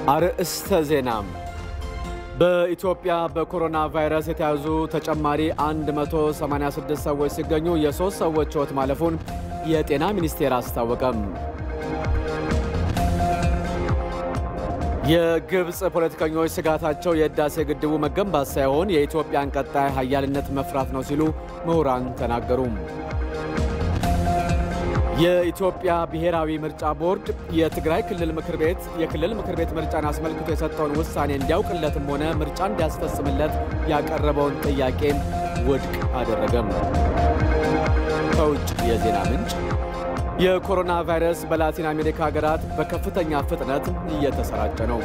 አርእስተ ዜና በኢትዮጵያ በኮሮና ቫይረስ የተያዙ ተጨማሪ 186 ሰዎች ሲገኙ የ3 ሰዎች ሕይወት ማለፉን የጤና ሚኒስቴር አስታወቀም። የግብጽ ፖለቲከኞች ስጋታቸው የህዳሴ ግድቡ መገንባት ሳይሆን የኢትዮጵያን ቀጣይ ኃያልነት መፍራት ነው ሲሉ ምሁራን ተናገሩ። የኢትዮጵያ ብሔራዊ ምርጫ ቦርድ የትግራይ ክልል ምክር ቤት ምርጫን አስመልክቶ የሰጠውን ውሳኔ እንዲያውቅለትም ሆነ ምርጫ እንዲያስፈጽምለት ያቀረበውን ጥያቄ ውድቅ አደረገም። ከውጭ የዜና ምንጭ የኮሮና ቫይረስ በላቲን አሜሪካ ሀገራት በከፍተኛ ፍጥነት እየተሰራጨ ነው።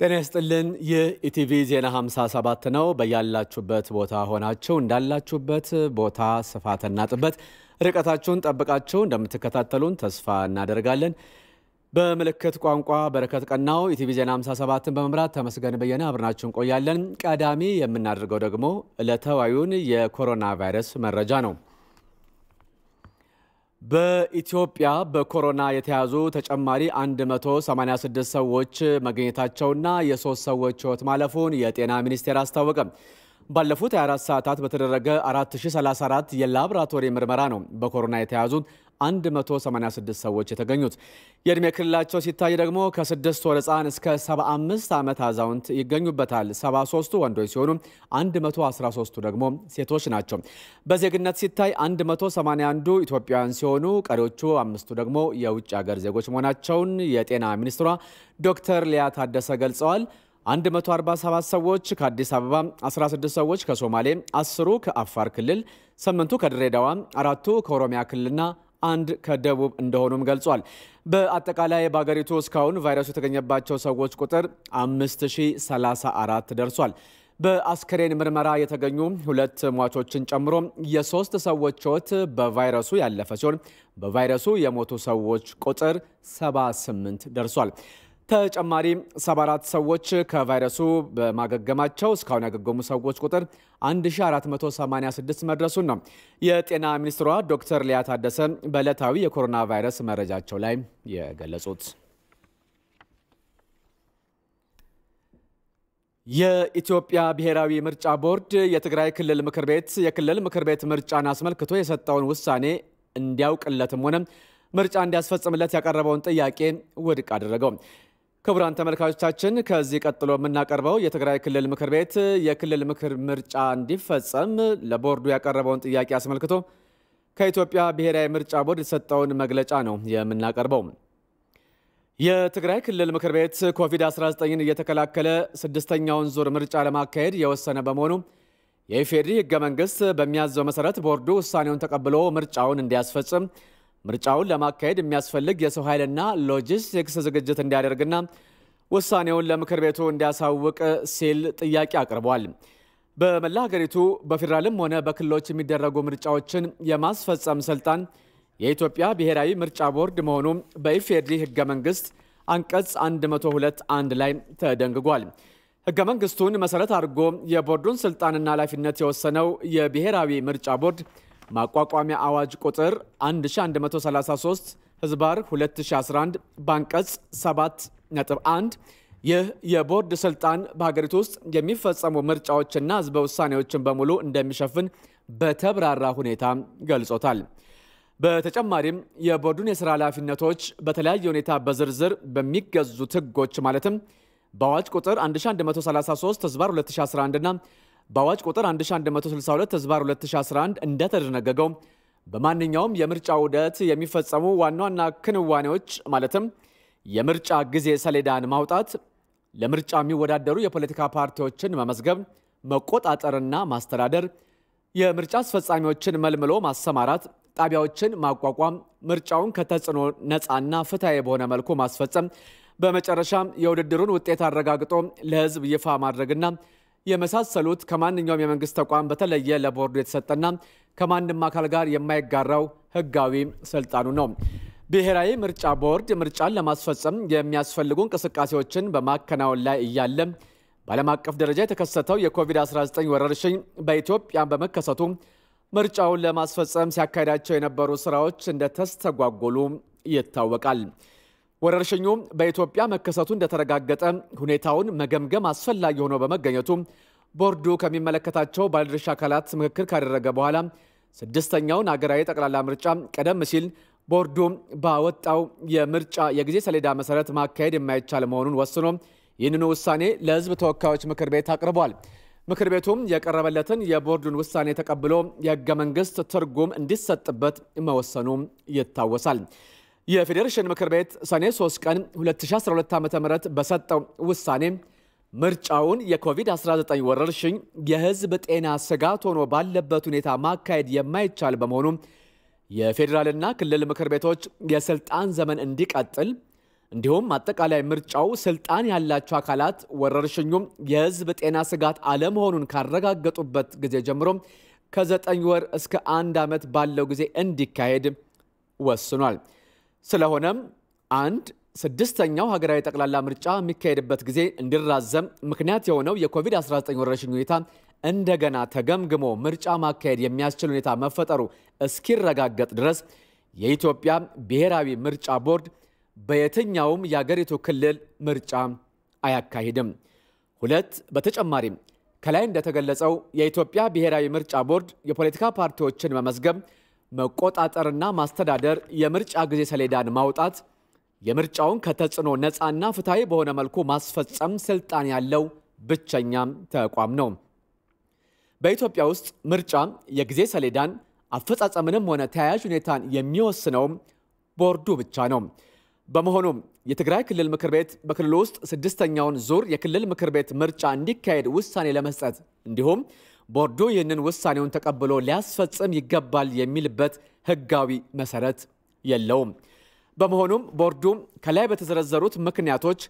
ጤና ይስጥልን። የኢቲቪ ዜና 57 ነው። በያላችሁበት ቦታ ሆናችሁ እንዳላችሁበት ቦታ ስፋትና ጥበት ርቀታችሁን ጠብቃችሁ እንደምትከታተሉን ተስፋ እናደርጋለን። በምልክት ቋንቋ በረከት ቀናው ኢቲቪ ዜና 57ን በመምራት ተመስገን በየነ አብራችሁን እንቆያለን። ቀዳሚ የምናደርገው ደግሞ ዕለታዊውን የኮሮና ቫይረስ መረጃ ነው። በኢትዮጵያ በኮሮና የተያዙ ተጨማሪ 186 ሰዎች መገኘታቸውና የ3 ሰዎች ሕይወት ማለፉን የጤና ሚኒስቴር አስታወቀ። ባለፉት 24 ሰዓታት በተደረገ 4034 የላቦራቶሪ ምርመራ ነው በኮሮና የተያዙ 186 ሰዎች የተገኙት። የእድሜ ክልላቸው ሲታይ ደግሞ ከ6 ወር ሕፃን እስከ 75 ዓመት አዛውንት ይገኙበታል። 73ቱ ወንዶች ሲሆኑ 113ቱ ደግሞ ሴቶች ናቸው። በዜግነት ሲታይ 181ዱ ኢትዮጵያውያን ሲሆኑ ቀሪዎቹ 5ቱ ደግሞ የውጭ ሀገር ዜጎች መሆናቸውን የጤና ሚኒስትሯ ዶክተር ሊያ ታደሰ ገልጸዋል። 147 ሰዎች ከአዲስ አበባ፣ 16 ሰዎች ከሶማሌ፣ 10ሩ ከአፋር ክልል፣ 8ቱ ከድሬዳዋ፣ 4ቱ ከኦሮሚያ ክልልና 1 ከደቡብ እንደሆኑም ገልጿል። በአጠቃላይ በአገሪቱ እስካሁን ቫይረሱ የተገኘባቸው ሰዎች ቁጥር 5034 ደርሷል። በአስከሬን ምርመራ የተገኙ 2 ሟቾችን ጨምሮ የ3 ሰዎች ሕይወት በቫይረሱ ያለፈ ሲሆን በቫይረሱ የሞቱ ሰዎች ቁጥር 78 ደርሷል። ተጨማሪ 74 ሰዎች ከቫይረሱ በማገገማቸው እስካሁን ያገገሙ ሰዎች ቁጥር 1486 መድረሱን ነው የጤና ሚኒስትሯ ዶክተር ሊያ ታደሰ በዕለታዊ የኮሮና ቫይረስ መረጃቸው ላይ የገለጹት። የኢትዮጵያ ብሔራዊ ምርጫ ቦርድ የትግራይ ክልል ምክር ቤት ምርጫን አስመልክቶ የሰጠውን ውሳኔ እንዲያውቅለትም ሆነ ምርጫ እንዲያስፈጽምለት ያቀረበውን ጥያቄ ውድቅ አደረገው። ክቡራን ተመልካቾቻችን ከዚህ ቀጥሎ የምናቀርበው የትግራይ ክልል ምክር ቤት የክልል ምርጫ እንዲፈጸም ለቦርዱ ያቀረበውን ጥያቄ አስመልክቶ ከኢትዮጵያ ብሔራዊ ምርጫ ቦርድ የተሰጠውን መግለጫ ነው የምናቀርበው። የትግራይ ክልል ምክር ቤት ኮቪድ-19ን እየተከላከለ 6ኛውን ዙር ምርጫ ለማካሄድ የወሰነ በመሆኑ የኢፌዴሪ ሕገ መንግስት በሚያዘው መሰረት ቦርዱ ውሳኔውን ተቀብሎ ምርጫውን እንዲያስፈጽም ምርጫውን ለማካሄድ የሚያስፈልግ የሰው ኃይልና ሎጂስቲክስ ዝግጅት እንዲያደርግና ውሳኔውን ለምክር ቤቱ እንዲያሳውቅ ሲል ጥያቄ አቅርቧል። በመላ ሀገሪቱ በፌደራልም ሆነ በክልሎች የሚደረጉ ምርጫዎችን የማስፈጸም ስልጣን የኢትዮጵያ ብሔራዊ ምርጫ ቦርድ መሆኑ በኢፌዴሪ ሕገ መንግስት አንቀጽ 102(1) ላይ ተደንግጓል። ሕገ መንግስቱን መሰረት አድርጎ የቦርዱን ስልጣንና ኃላፊነት የወሰነው የብሔራዊ ምርጫ ቦርድ ማቋቋሚያ አዋጅ ቁጥር 1133 ህዝባር 2011 ባንቀጽ 7.1 ይህ የቦርድ ስልጣን በሀገሪቱ ውስጥ የሚፈጸሙ ምርጫዎችና ህዝበ ውሳኔዎችን በሙሉ እንደሚሸፍን በተብራራ ሁኔታ ገልጾታል። በተጨማሪም የቦርዱን የሥራ ኃላፊነቶች በተለያየ ሁኔታ በዝርዝር በሚገዙት ህጎች ማለትም በአዋጅ ቁጥር 1133/2011 እና በአዋጅ ቁጥር 1162/2011 እንደተደነገገው በማንኛውም የምርጫ ዑደት የሚፈጸሙ ዋና ዋና ክንዋኔዎች ማለትም የምርጫ ጊዜ ሰሌዳን ማውጣት፣ ለምርጫ የሚወዳደሩ የፖለቲካ ፓርቲዎችን መመዝገብ፣ መቆጣጠርና ማስተዳደር፣ የምርጫ አስፈጻሚዎችን መልምሎ ማሰማራት፣ ጣቢያዎችን ማቋቋም፣ ምርጫውን ከተጽዕኖ ነፃና ፍትሃዊ በሆነ መልኩ ማስፈጸም፣ በመጨረሻም የውድድሩን ውጤት አረጋግጦ ለህዝብ ይፋ ማድረግና የመሳሰሉት ከማንኛውም የመንግስት ተቋም በተለየ ለቦርዱ የተሰጠና ከማንም አካል ጋር የማይጋራው ህጋዊ ስልጣኑ ነው። ብሔራዊ ምርጫ ቦርድ ምርጫን ለማስፈጸም የሚያስፈልጉ እንቅስቃሴዎችን በማከናወን ላይ እያለ በዓለም አቀፍ ደረጃ የተከሰተው የኮቪድ-19 ወረርሽኝ በኢትዮጵያ በመከሰቱ ምርጫውን ለማስፈጸም ሲያካሂዳቸው የነበሩ ስራዎች እንደተስተጓጎሉ ይታወቃል። ወረርሽኙ በኢትዮጵያ መከሰቱ እንደተረጋገጠ ሁኔታውን መገምገም አስፈላጊ ሆኖ በመገኘቱ ቦርዱ ከሚመለከታቸው ባለድርሻ አካላት ምክክር ካደረገ በኋላ ስድስተኛውን ሀገራዊ ጠቅላላ ምርጫ ቀደም ሲል ቦርዱ ባወጣው የምርጫ የጊዜ ሰሌዳ መሰረት ማካሄድ የማይቻል መሆኑን ወስኖ ይህንን ውሳኔ ለህዝብ ተወካዮች ምክር ቤት አቅርቧል። ምክር ቤቱም የቀረበለትን የቦርዱን ውሳኔ ተቀብሎ የህገ መንግስት ትርጉም እንዲሰጥበት መወሰኑ ይታወሳል። የፌዴሬሽን ምክር ቤት ሰኔ 3 ቀን 2012 ዓ.ም በሰጠው ውሳኔ ምርጫውን የኮቪድ-19 ወረርሽኝ የህዝብ ጤና ስጋት ሆኖ ባለበት ሁኔታ ማካሄድ የማይቻል በመሆኑ የፌዴራልና ክልል ምክር ቤቶች የስልጣን ዘመን እንዲቀጥል እንዲሁም አጠቃላይ ምርጫው ስልጣን ያላቸው አካላት ወረርሽኙም የህዝብ ጤና ስጋት አለመሆኑን ካረጋገጡበት ጊዜ ጀምሮ ከ9 ወር እስከ 1 ዓመት ባለው ጊዜ እንዲካሄድ ወስኗል። ስለሆነም ስድስተኛው ሀገራዊ ጠቅላላ ምርጫ የሚካሄድበት ጊዜ እንዲራዘም ምክንያት የሆነው የኮቪድ-19 ወረርሽኝ ሁኔታ እንደገና ተገምግሞ ምርጫ ማካሄድ የሚያስችል ሁኔታ መፈጠሩ እስኪረጋገጥ ድረስ የኢትዮጵያ ብሔራዊ ምርጫ ቦርድ በየትኛውም የሀገሪቱ ክልል ምርጫ አያካሂድም። በተጨማሪም ከላይ እንደተገለጸው የኢትዮጵያ ብሔራዊ ምርጫ ቦርድ የፖለቲካ ፓርቲዎችን መመዝገብ፣ መቆጣጠርና ማስተዳደር፣ የምርጫ ጊዜ ሰሌዳን ማውጣት፣ የምርጫውን ከተጽዕኖ ነፃና ፍትሃዊ በሆነ መልኩ ማስፈጸም ስልጣን ያለው ብቸኛ ተቋም ነው። በኢትዮጵያ ውስጥ ምርጫ የጊዜ ሰሌዳን አፈጻጸምንም ሆነ ተያያዥ ሁኔታን የሚወስነው ቦርዱ ብቻ ነው። በመሆኑም የትግራይ ክልል ምክር ቤት በክልሉ ውስጥ ስድስተኛውን ዙር የክልል ምክር ቤት ምርጫ እንዲካሄድ ውሳኔ ለመስጠት እንዲሁም ቦርዱ ይህንን ውሳኔውን ተቀብሎ ሊያስፈጽም ይገባል የሚልበት ህጋዊ መሰረት የለውም። በመሆኑም ቦርዱ ከላይ በተዘረዘሩት ምክንያቶች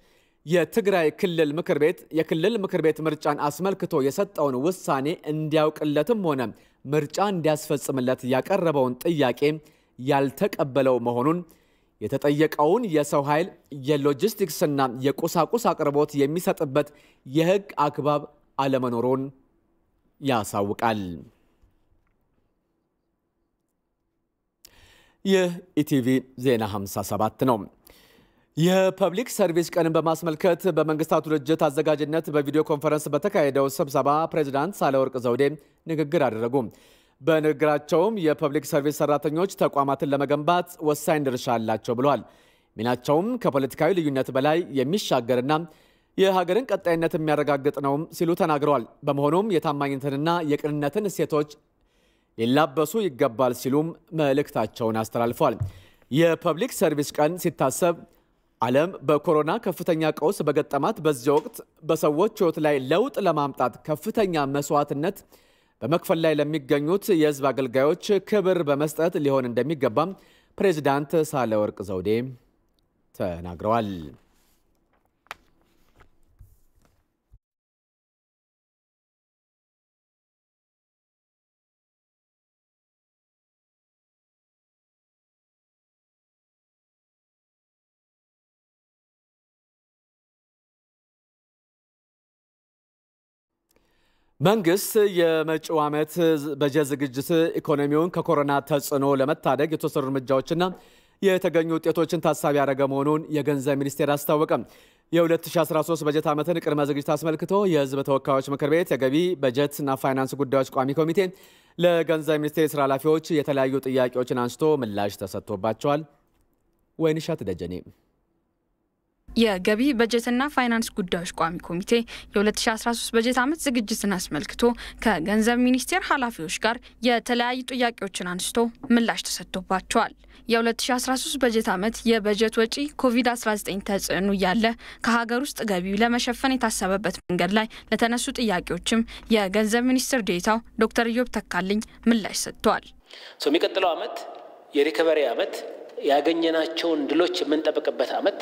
የትግራይ ክልል ምክር ቤት የክልል ምክር ቤት ምርጫን አስመልክቶ የሰጠውን ውሳኔ እንዲያውቅለትም ሆነ ምርጫ እንዲያስፈጽምለት ያቀረበውን ጥያቄ ያልተቀበለው መሆኑን የተጠየቀውን የሰው ኃይል የሎጂስቲክስና የቁሳቁስ አቅርቦት የሚሰጥበት የህግ አግባብ አለመኖሩን ያሳውቃል። ይህ ኢቲቪ ዜና 57 ነው። የፐብሊክ ሰርቪስ ቀንን በማስመልከት በመንግስታቱ ድርጅት አዘጋጅነት በቪዲዮ ኮንፈረንስ በተካሄደው ስብሰባ ፕሬዝዳንት ሳህለወርቅ ዘውዴ ንግግር አደረጉ። በንግግራቸውም የፐብሊክ ሰርቪስ ሰራተኞች ተቋማትን ለመገንባት ወሳኝ ድርሻ አላቸው ብለዋል። ሚናቸውም ከፖለቲካዊ ልዩነት በላይ የሚሻገርና የሀገርን ቀጣይነት የሚያረጋግጥ ነው ሲሉ ተናግረዋል። በመሆኑም የታማኝነትንና የቅንነትን እሴቶች ሊላበሱ ይገባል ሲሉም መልእክታቸውን አስተላልፈዋል። የፐብሊክ ሰርቪስ ቀን ሲታሰብ ዓለም በኮሮና ከፍተኛ ቀውስ በገጠማት በዚህ ወቅት በሰዎች ህይወት ላይ ለውጥ ለማምጣት ከፍተኛ መስዋዕትነት በመክፈል ላይ ለሚገኙት የህዝብ አገልጋዮች ክብር በመስጠት ሊሆን እንደሚገባም ፕሬዝዳንት ሳህለወርቅ ዘውዴ ተናግረዋል። መንግስት የመጪው ዓመት በጀት ዝግጅት ኢኮኖሚውን ከኮሮና ተጽዕኖ ለመታደግ የተወሰዱ እርምጃዎችና የተገኙ ውጤቶችን ታሳቢ ያደረገ መሆኑን የገንዘብ ሚኒስቴር አስታወቀ። የ2013 በጀት ዓመትን ቅድመ ዝግጅት አስመልክቶ የሕዝብ ተወካዮች ምክር ቤት የገቢ በጀትና ፋይናንስ ጉዳዮች ቋሚ ኮሚቴ ለገንዘብ ሚኒስቴር ስራ ኃላፊዎች የተለያዩ ጥያቄዎችን አንስቶ ምላሽ ተሰጥቶባቸዋል። ወይንሻት ደጀኔ የገቢ በጀትና ፋይናንስ ጉዳዮች ቋሚ ኮሚቴ የ2013 በጀት ዓመት ዝግጅትን አስመልክቶ ከገንዘብ ሚኒስቴር ኃላፊዎች ጋር የተለያዩ ጥያቄዎችን አንስቶ ምላሽ ተሰጥቶባቸዋል። የ2013 በጀት ዓመት የበጀት ወጪ ኮቪድ-19 ተጽዕኖ ያለ ከሀገር ውስጥ ገቢው ለመሸፈን የታሰበበት መንገድ ላይ ለተነሱ ጥያቄዎችም የገንዘብ ሚኒስትር ዴኤታው ዶክተር ኢዮብ ተካልኝ ምላሽ ሰጥተዋል። የሚቀጥለው ዓመት የሪከቨሪ ዓመት ያገኘናቸውን ድሎች የምንጠብቅበት ዓመት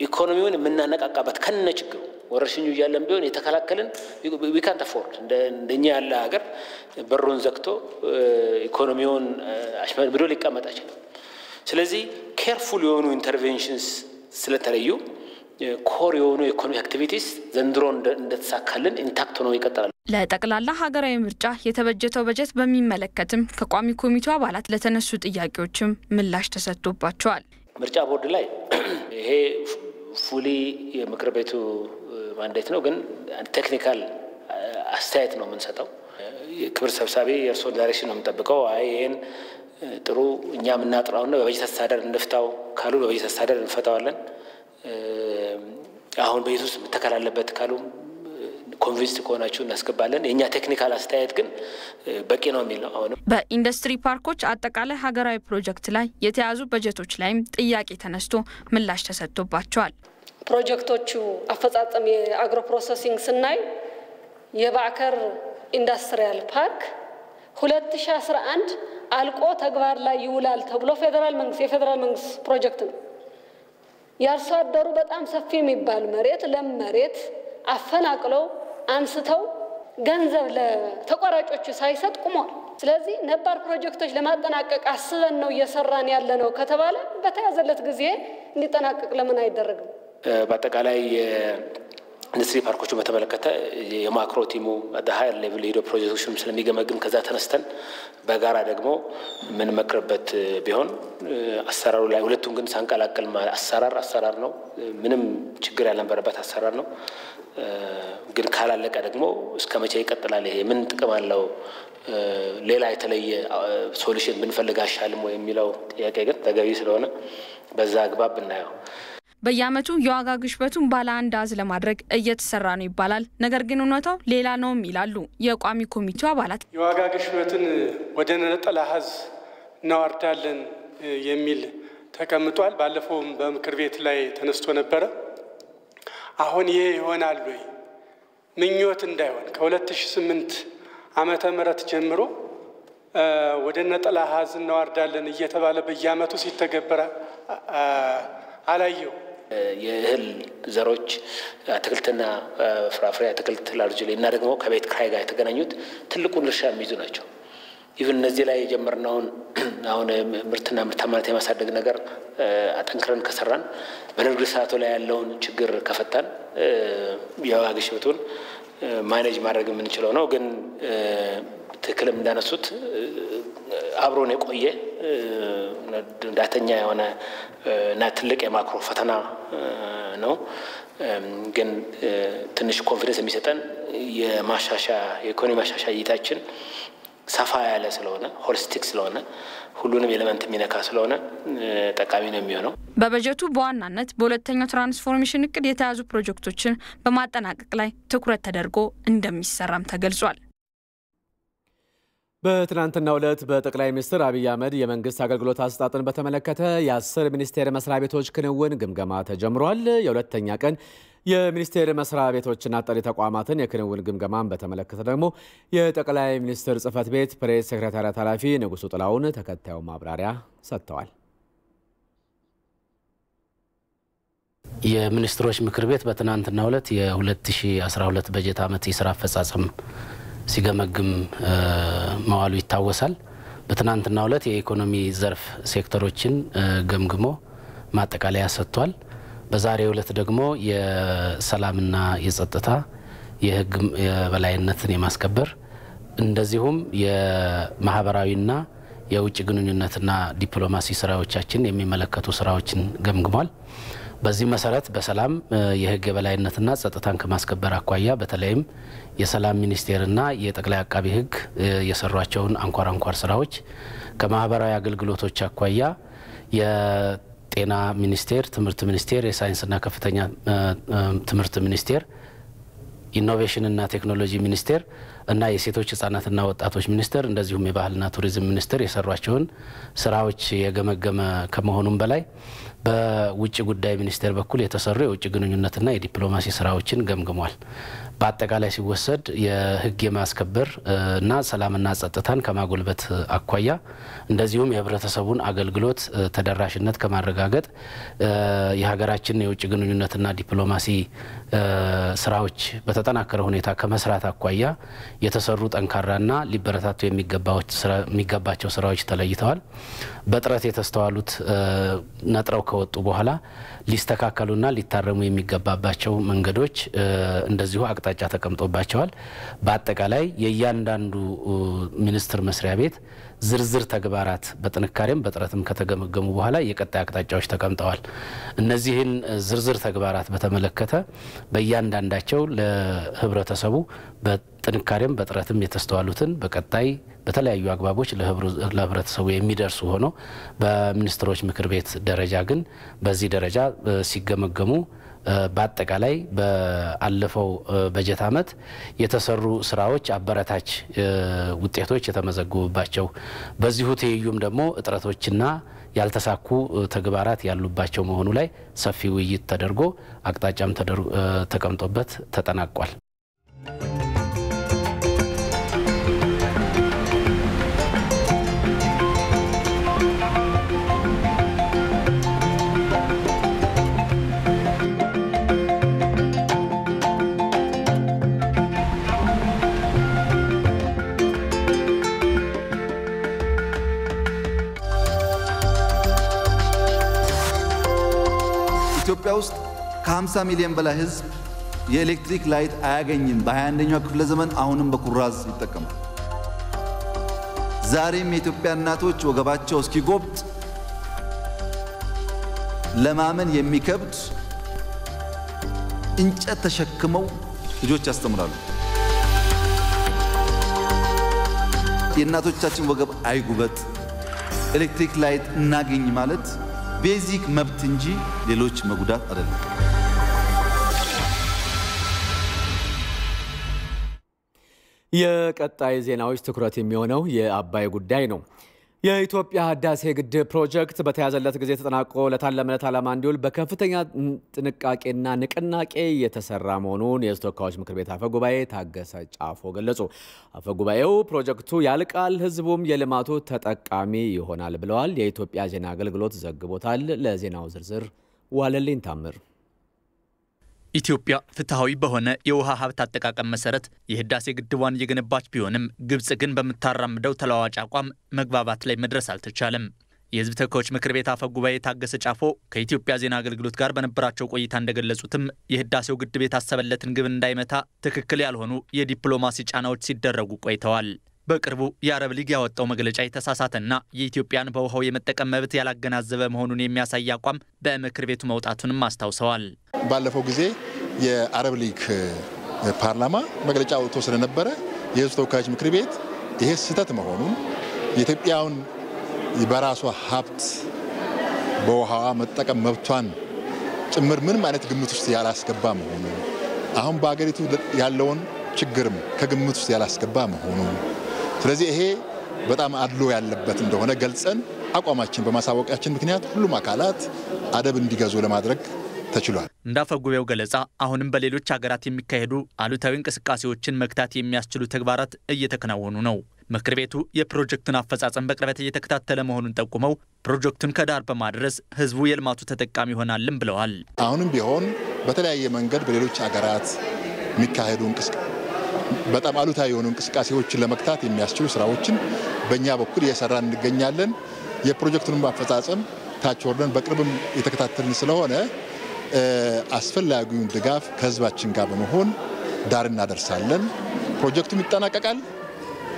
ኢኮኖሚውን የምናነቃቃበት ከነችግሩ ወረርሽኙ እያለን ቢሆን የተከላከልን we can't afford እንደኛ ያለ ሀገር በሩን ዘግቶ ኢኮኖሚውን አሽመድምዶ ሊቀመጥ አይችልም። ስለዚህ ኬርፉል የሆኑ ኢንተርቬንሽንስ ስለተለዩ ኮር የሆኑ ኢኮኖሚክ አክቲቪቲስ ዘንድሮ እንደተሳካልን ኢንታክት ሆነው ይቀጥላሉ። ለጠቅላላ ሀገራዊ ምርጫ የተበጀተው በጀት በሚመለከትም ከቋሚ ኮሚቴው አባላት ለተነሱ ጥያቄዎችም ምላሽ ተሰጥቶባቸዋል። ምርጫ ቦርድ ላይ ይሄ ፉሊ የምክር ቤቱ ማንዴት ነው፣ ግን ቴክኒካል አስተያየት ነው የምንሰጠው። ክብር ሰብሳቢ የእርሶ ዳይሬክሽን ነው የምንጠብቀው። አይ ይሄን ጥሩ እኛ የምናጥራውና በበጀት አስተዳደር እንፍታው ካሉ በበጀት አስተዳደር እንፈታዋለን። አሁን በየት ውስጥ ተከላለበት ካሉ ኮንቪንስድ ከሆናችሁ እናስገባለን። የኛ ቴክኒካል አስተያየት ግን በቂ ነው የሚል ነው። አሁን በኢንዱስትሪ ፓርኮች አጠቃላይ ሀገራዊ ፕሮጀክት ላይ የተያዙ በጀቶች ላይም ጥያቄ ተነስቶ ምላሽ ተሰጥቶባቸዋል። ፕሮጀክቶቹ አፈጻጸም የአግሮ ፕሮሰሲንግ ስናይ የባዕከር ኢንዱስትሪያል ፓርክ 2011 አልቆ ተግባር ላይ ይውላል ተብሎ የፌደራል መንግስት ፕሮጀክት ነው። ያርሶ አደሩ በጣም ሰፊ የሚባል መሬት ለም መሬት አፈናቅለው አንስተው ገንዘብ ለተቋራጮቹ ሳይሰጥ ቆሟል። ስለዚህ ነባር ፕሮጀክቶች ለማጠናቀቅ አስበን ነው እየሰራን ያለ ነው ከተባለ በተያዘለት ጊዜ እንዲጠናቀቅ ለምን አይደረግም? በአጠቃላይ ኢንዱስትሪ ፓርኮቹን በተመለከተ የማክሮ ቲሙ ሃየር ሌቭል ሄዶ ፕሮጀክቶችንም ስለሚገመግም ከዛ ተነስተን በጋራ ደግሞ ምን መቅረበት ቢሆን አሰራሩ ላይ ሁለቱም ግን ሳንቀላቀል አሰራር ነው፣ ምንም ችግር ያልነበረበት አሰራር ነው። ግን ካላለቀ ደግሞ እስከ መቼ ይቀጥላል? ይሄ ምን ጥቅም አለው? ሌላ የተለየ ሶሉሽን ብንፈልግ አይሻልም ወይ የሚለው ጥያቄ ግን ተገቢ ስለሆነ በዛ አግባብ ብናየው። በየዓመቱ የዋጋ ግሽበቱን ባለ አንድ አሃዝ ለማድረግ እየተሰራ ነው ይባላል። ነገር ግን እውነታው ሌላ ነው ይላሉ የቋሚ ኮሚቴው አባላት። የዋጋ ግሽበቱን ወደ ነጠላ አሃዝ እናወርዳለን የሚል ተቀምጧል። ባለፈውም በምክር ቤት ላይ ተነስቶ ነበረ። አሁን ይሄ ይሆናል ወይ? ምኞት እንዳይሆን ከ2008 ዓመተ ምህረት ጀምሮ ወደ ነጠላ አሃዝ እናወርዳለን እየተባለ በየዓመቱ ሲተገበረ አላየው። የእህል ዘሮች አትክልትና ፍራፍሬ አትክልት ላርጅሊ እና ደግሞ ከቤት ክራይ ጋር የተገናኙት ትልቁን ድርሻ የሚይዙ ናቸው። ኢቭን እነዚህ ላይ የጀመርነውን አሁን ምርትና ምርታማነት የማሳደግ ነገር አጠንክረን ከሰራን በንግድ ስርዓቱ ላይ ያለውን ችግር ከፈታን የዋጋ ግሽበቱን ማኔጅ ማድረግ የምንችለው ነው። ግን ትክክልም እንዳነሱት አብሮን የቆየ ዳተኛ የሆነ እና ትልቅ የማክሮ ፈተና ነው። ግን ትንሽ ኮንፊደንስ የሚሰጠን የኢኮኖሚ ማሻሻያ እይታችን ሰፋ ያለ ስለሆነ ሆሊስቲክ ስለሆነ ሁሉንም ኤሌመንት የሚነካ ስለሆነ ጠቃሚ ነው የሚሆነው። በበጀቱ በዋናነት በሁለተኛው ትራንስፎርሜሽን እቅድ የተያዙ ፕሮጀክቶችን በማጠናቀቅ ላይ ትኩረት ተደርጎ እንደሚሰራም ተገልጿል። በትናንትናው ዕለት በጠቅላይ ሚኒስትር አብይ አህመድ የመንግስት አገልግሎት አሰጣጥን በተመለከተ የ10 ሚኒስቴር መስሪያ ቤቶች ክንውን ግምገማ ተጀምሯል። የሁለተኛ ቀን የሚኒስቴር መስሪያ ቤቶችና ጠሪ ተቋማትን የክንውን ግምገማን በተመለከተ ደግሞ የጠቅላይ ሚኒስትር ጽህፈት ቤት ፕሬስ ሴክሬታሪያት ኃላፊ ንጉሱ ጥላውን ተከታዩ ማብራሪያ ሰጥተዋል። የሚኒስትሮች ምክር ቤት በትናንትናው ዕለት የ2012 በጀት ዓመት የሥራ አፈጻጸም ሲገመግም መዋሉ ይታወሳል። በትናንትናው ዕለት የኢኮኖሚ ዘርፍ ሴክተሮችን ገምግሞ ማጠቃለያ ሰጥቷል። በዛሬው ዕለት ደግሞ የሰላምና የጸጥታ የህግ የበላይነትን የማስከበር እንደዚሁም የማህበራዊና የውጭ ግንኙነትና ዲፕሎማሲ ስራዎቻችን የሚመለከቱ ስራዎችን ገምግሟል። በዚህ መሰረት በሰላም የህግ የበላይነትና ጸጥታን ከማስከበር አኳያ በተለይም የሰላም ሚኒስቴርና የጠቅላይ አቃቢ ህግ የሰሯቸውን አንኳር ስራዎች ከማህበራዊ አገልግሎቶች አኳያ የጤና ሚኒስቴር፣ ትምህርት ሚኒስቴር፣ የሳይንስና ከፍተኛ ትምህርት ሚኒስቴር፣ ኢኖቬሽንና ቴክኖሎጂ ሚኒስቴር እና የሴቶች ህጻናትና ወጣቶች ሚኒስቴር እንደዚሁም የባህልና ቱሪዝም ሚኒስቴር የሰሯቸውን ስራዎች የገመገመ ከመሆኑም በላይ በውጭ ጉዳይ ሚኒስቴር በኩል የተሰሩ የውጭ ግንኙነትና የዲፕሎማሲ ስራዎችን ገምግሟል። በአጠቃላይ ሲወሰድ የህግ የማስከበር እና ሰላምና ጸጥታን ከማጎልበት አኳያ እንደዚሁም የህብረተሰቡን አገልግሎት ተደራሽነት ከማረጋገጥ የሀገራችን የውጭ ግንኙነትና ዲፕሎማሲ ስራዎች በተጠናከረ ሁኔታ ከመስራት አኳያ የተሰሩ ጠንካራና ሊበረታቱ የሚገባቸው ስራዎች ተለይተዋል። በጥረት የተስተዋሉት ነጥረው ከወጡ በኋላ ሊስተካከሉና ሊታረሙ የሚገባባቸው መንገዶች እንደዚሁ አቅጣጫ ተቀምጦባቸዋል። በአጠቃላይ የእያንዳንዱ ሚኒስትር መስሪያ ቤት ዝርዝር ተግባራት በጥንካሬም በጥረትም ከተገመገሙ በኋላ የቀጣይ አቅጣጫዎች ተቀምጠዋል። እነዚህን ዝርዝር ተግባራት በተመለከተ በእያንዳንዳቸው ለህብረተሰቡ በጥንካሬም በጥረትም የተስተዋሉትን በቀጣይ በተለያዩ አግባቦች ለህብረተሰቡ የሚደርሱ ሆኖ በሚኒስትሮች ምክር ቤት ደረጃ ግን በዚህ ደረጃ ሲገመገሙ በአጠቃላይ በአለፈው በጀት ዓመት የተሰሩ ስራዎች አበረታች ውጤቶች የተመዘገቡባቸው በዚሁ ትይዩም ደግሞ እጥረቶችና ያልተሳኩ ተግባራት ያሉባቸው መሆኑ ላይ ሰፊ ውይይት ተደርጎ አቅጣጫም ተቀምጦበት ተጠናቋል። ኢትዮጵያ ውስጥ ከ50 ሚሊዮን በላይ ህዝብ የኤሌክትሪክ ላይት አያገኝም። በ21ኛው ክፍለ ዘመን አሁንም በኩራዝ ይጠቀማል። ዛሬም የኢትዮጵያ እናቶች ወገባቸው እስኪጎብጥ ለማመን የሚከብድ እንጨት ተሸክመው ልጆች ያስተምራሉ። የእናቶቻችን ወገብ አይጉበጥ፣ ኤሌክትሪክ ላይት እናገኝ ማለት ቤዚክ መብት እንጂ ሌሎች መጉዳት አይደለም። የቀጣይ ዜናዎች ትኩረት የሚሆነው የአባይ ጉዳይ ነው። የኢትዮጵያ ህዳሴ ግድብ ፕሮጀክት በተያዘለት ጊዜ ተጠናቆ ለታለመለት ዓላማ እንዲውል በከፍተኛ ጥንቃቄና ንቅናቄ የተሰራ መሆኑን የሕዝብ ተወካዮች ምክር ቤት አፈ ጉባኤ ታገሰ ጫፎ ገለጹ። አፈ ጉባኤው ፕሮጀክቱ ያልቃል፣ ህዝቡም የልማቱ ተጠቃሚ ይሆናል ብለዋል። የኢትዮጵያ ዜና አገልግሎት ዘግቦታል። ለዜናው ዝርዝር ዋለልኝ ታምር። ኢትዮጵያ ፍትሃዊ በሆነ የውሃ ሀብት አጠቃቀም መሰረት የህዳሴ ግድቧን የገነባች ቢሆንም ግብጽ ግን በመታራምደው ተለዋዋጭ አቋም መግባባት ላይ መድረስ አልተቻለም። የሕዝብ ተወካዮች ምክር ቤት አፈ ጉባኤ ታገሰ ጫፎ ከኢትዮጵያ ዜና አገልግሎት ጋር በነበራቸው ቆይታ እንደገለጹትም የህዳሴው ግድብ የታሰበለትን ግብ እንዳይመታ ትክክል ያልሆኑ የዲፕሎማሲ ጫናዎች ሲደረጉ ቆይተዋል። በቅርቡ የአረብ ሊግ ያወጣው መግለጫ የተሳሳተና የኢትዮጵያን በውሃው የመጠቀም መብት ያላገናዘበ መሆኑን የሚያሳይ አቋም በምክር ቤቱ መውጣቱንም አስታውሰዋል። ባለፈው ጊዜ የአረብ ሊግ ፓርላማ መግለጫ አውጥቶ ስለነበረ የሕዝብ ተወካዮች ምክር ቤት ይሄ ስህተት መሆኑን የኢትዮጵያውን በራሷ ሀብት በውሃዋ መጠቀም መብቷን ጭምር ምንም አይነት ግምት ውስጥ ያላስገባ መሆኑን አሁን በአገሪቱ ያለውን ችግርም ከግምት ውስጥ ያላስገባ መሆኑን ስለዚህ ይሄ በጣም አድሎ ያለበት እንደሆነ ገልጸን አቋማችን በማሳወቃችን ምክንያት ሁሉም አካላት አደብ እንዲገዙ ለማድረግ ተችሏል። እንዳፈ ጉባኤው ገለጻ አሁንም በሌሎች ሀገራት የሚካሄዱ አሉታዊ እንቅስቃሴዎችን መክታት የሚያስችሉ ተግባራት እየተከናወኑ ነው። ምክር ቤቱ የፕሮጀክቱን አፈጻጸም በቅርበት እየተከታተለ መሆኑን ጠቁመው ፕሮጀክቱን ከዳር በማድረስ ህዝቡ የልማቱ ተጠቃሚ ይሆናልም ብለዋል። አሁንም ቢሆን በተለያየ መንገድ በሌሎች ሀገራት የሚካሄዱ በጣም አሉታዊ የሆኑ እንቅስቃሴዎችን ለመክታት የሚያስችሉ ስራዎችን በእኛ በኩል እየሰራን እንገኛለን። የፕሮጀክቱን አፈጻጸም ታች ወርደን በቅርብም የተከታተልን ስለሆነ አስፈላጊውን ድጋፍ ከህዝባችን ጋር በመሆን ዳር እናደርሳለን። ፕሮጀክቱም ይጠናቀቃል፣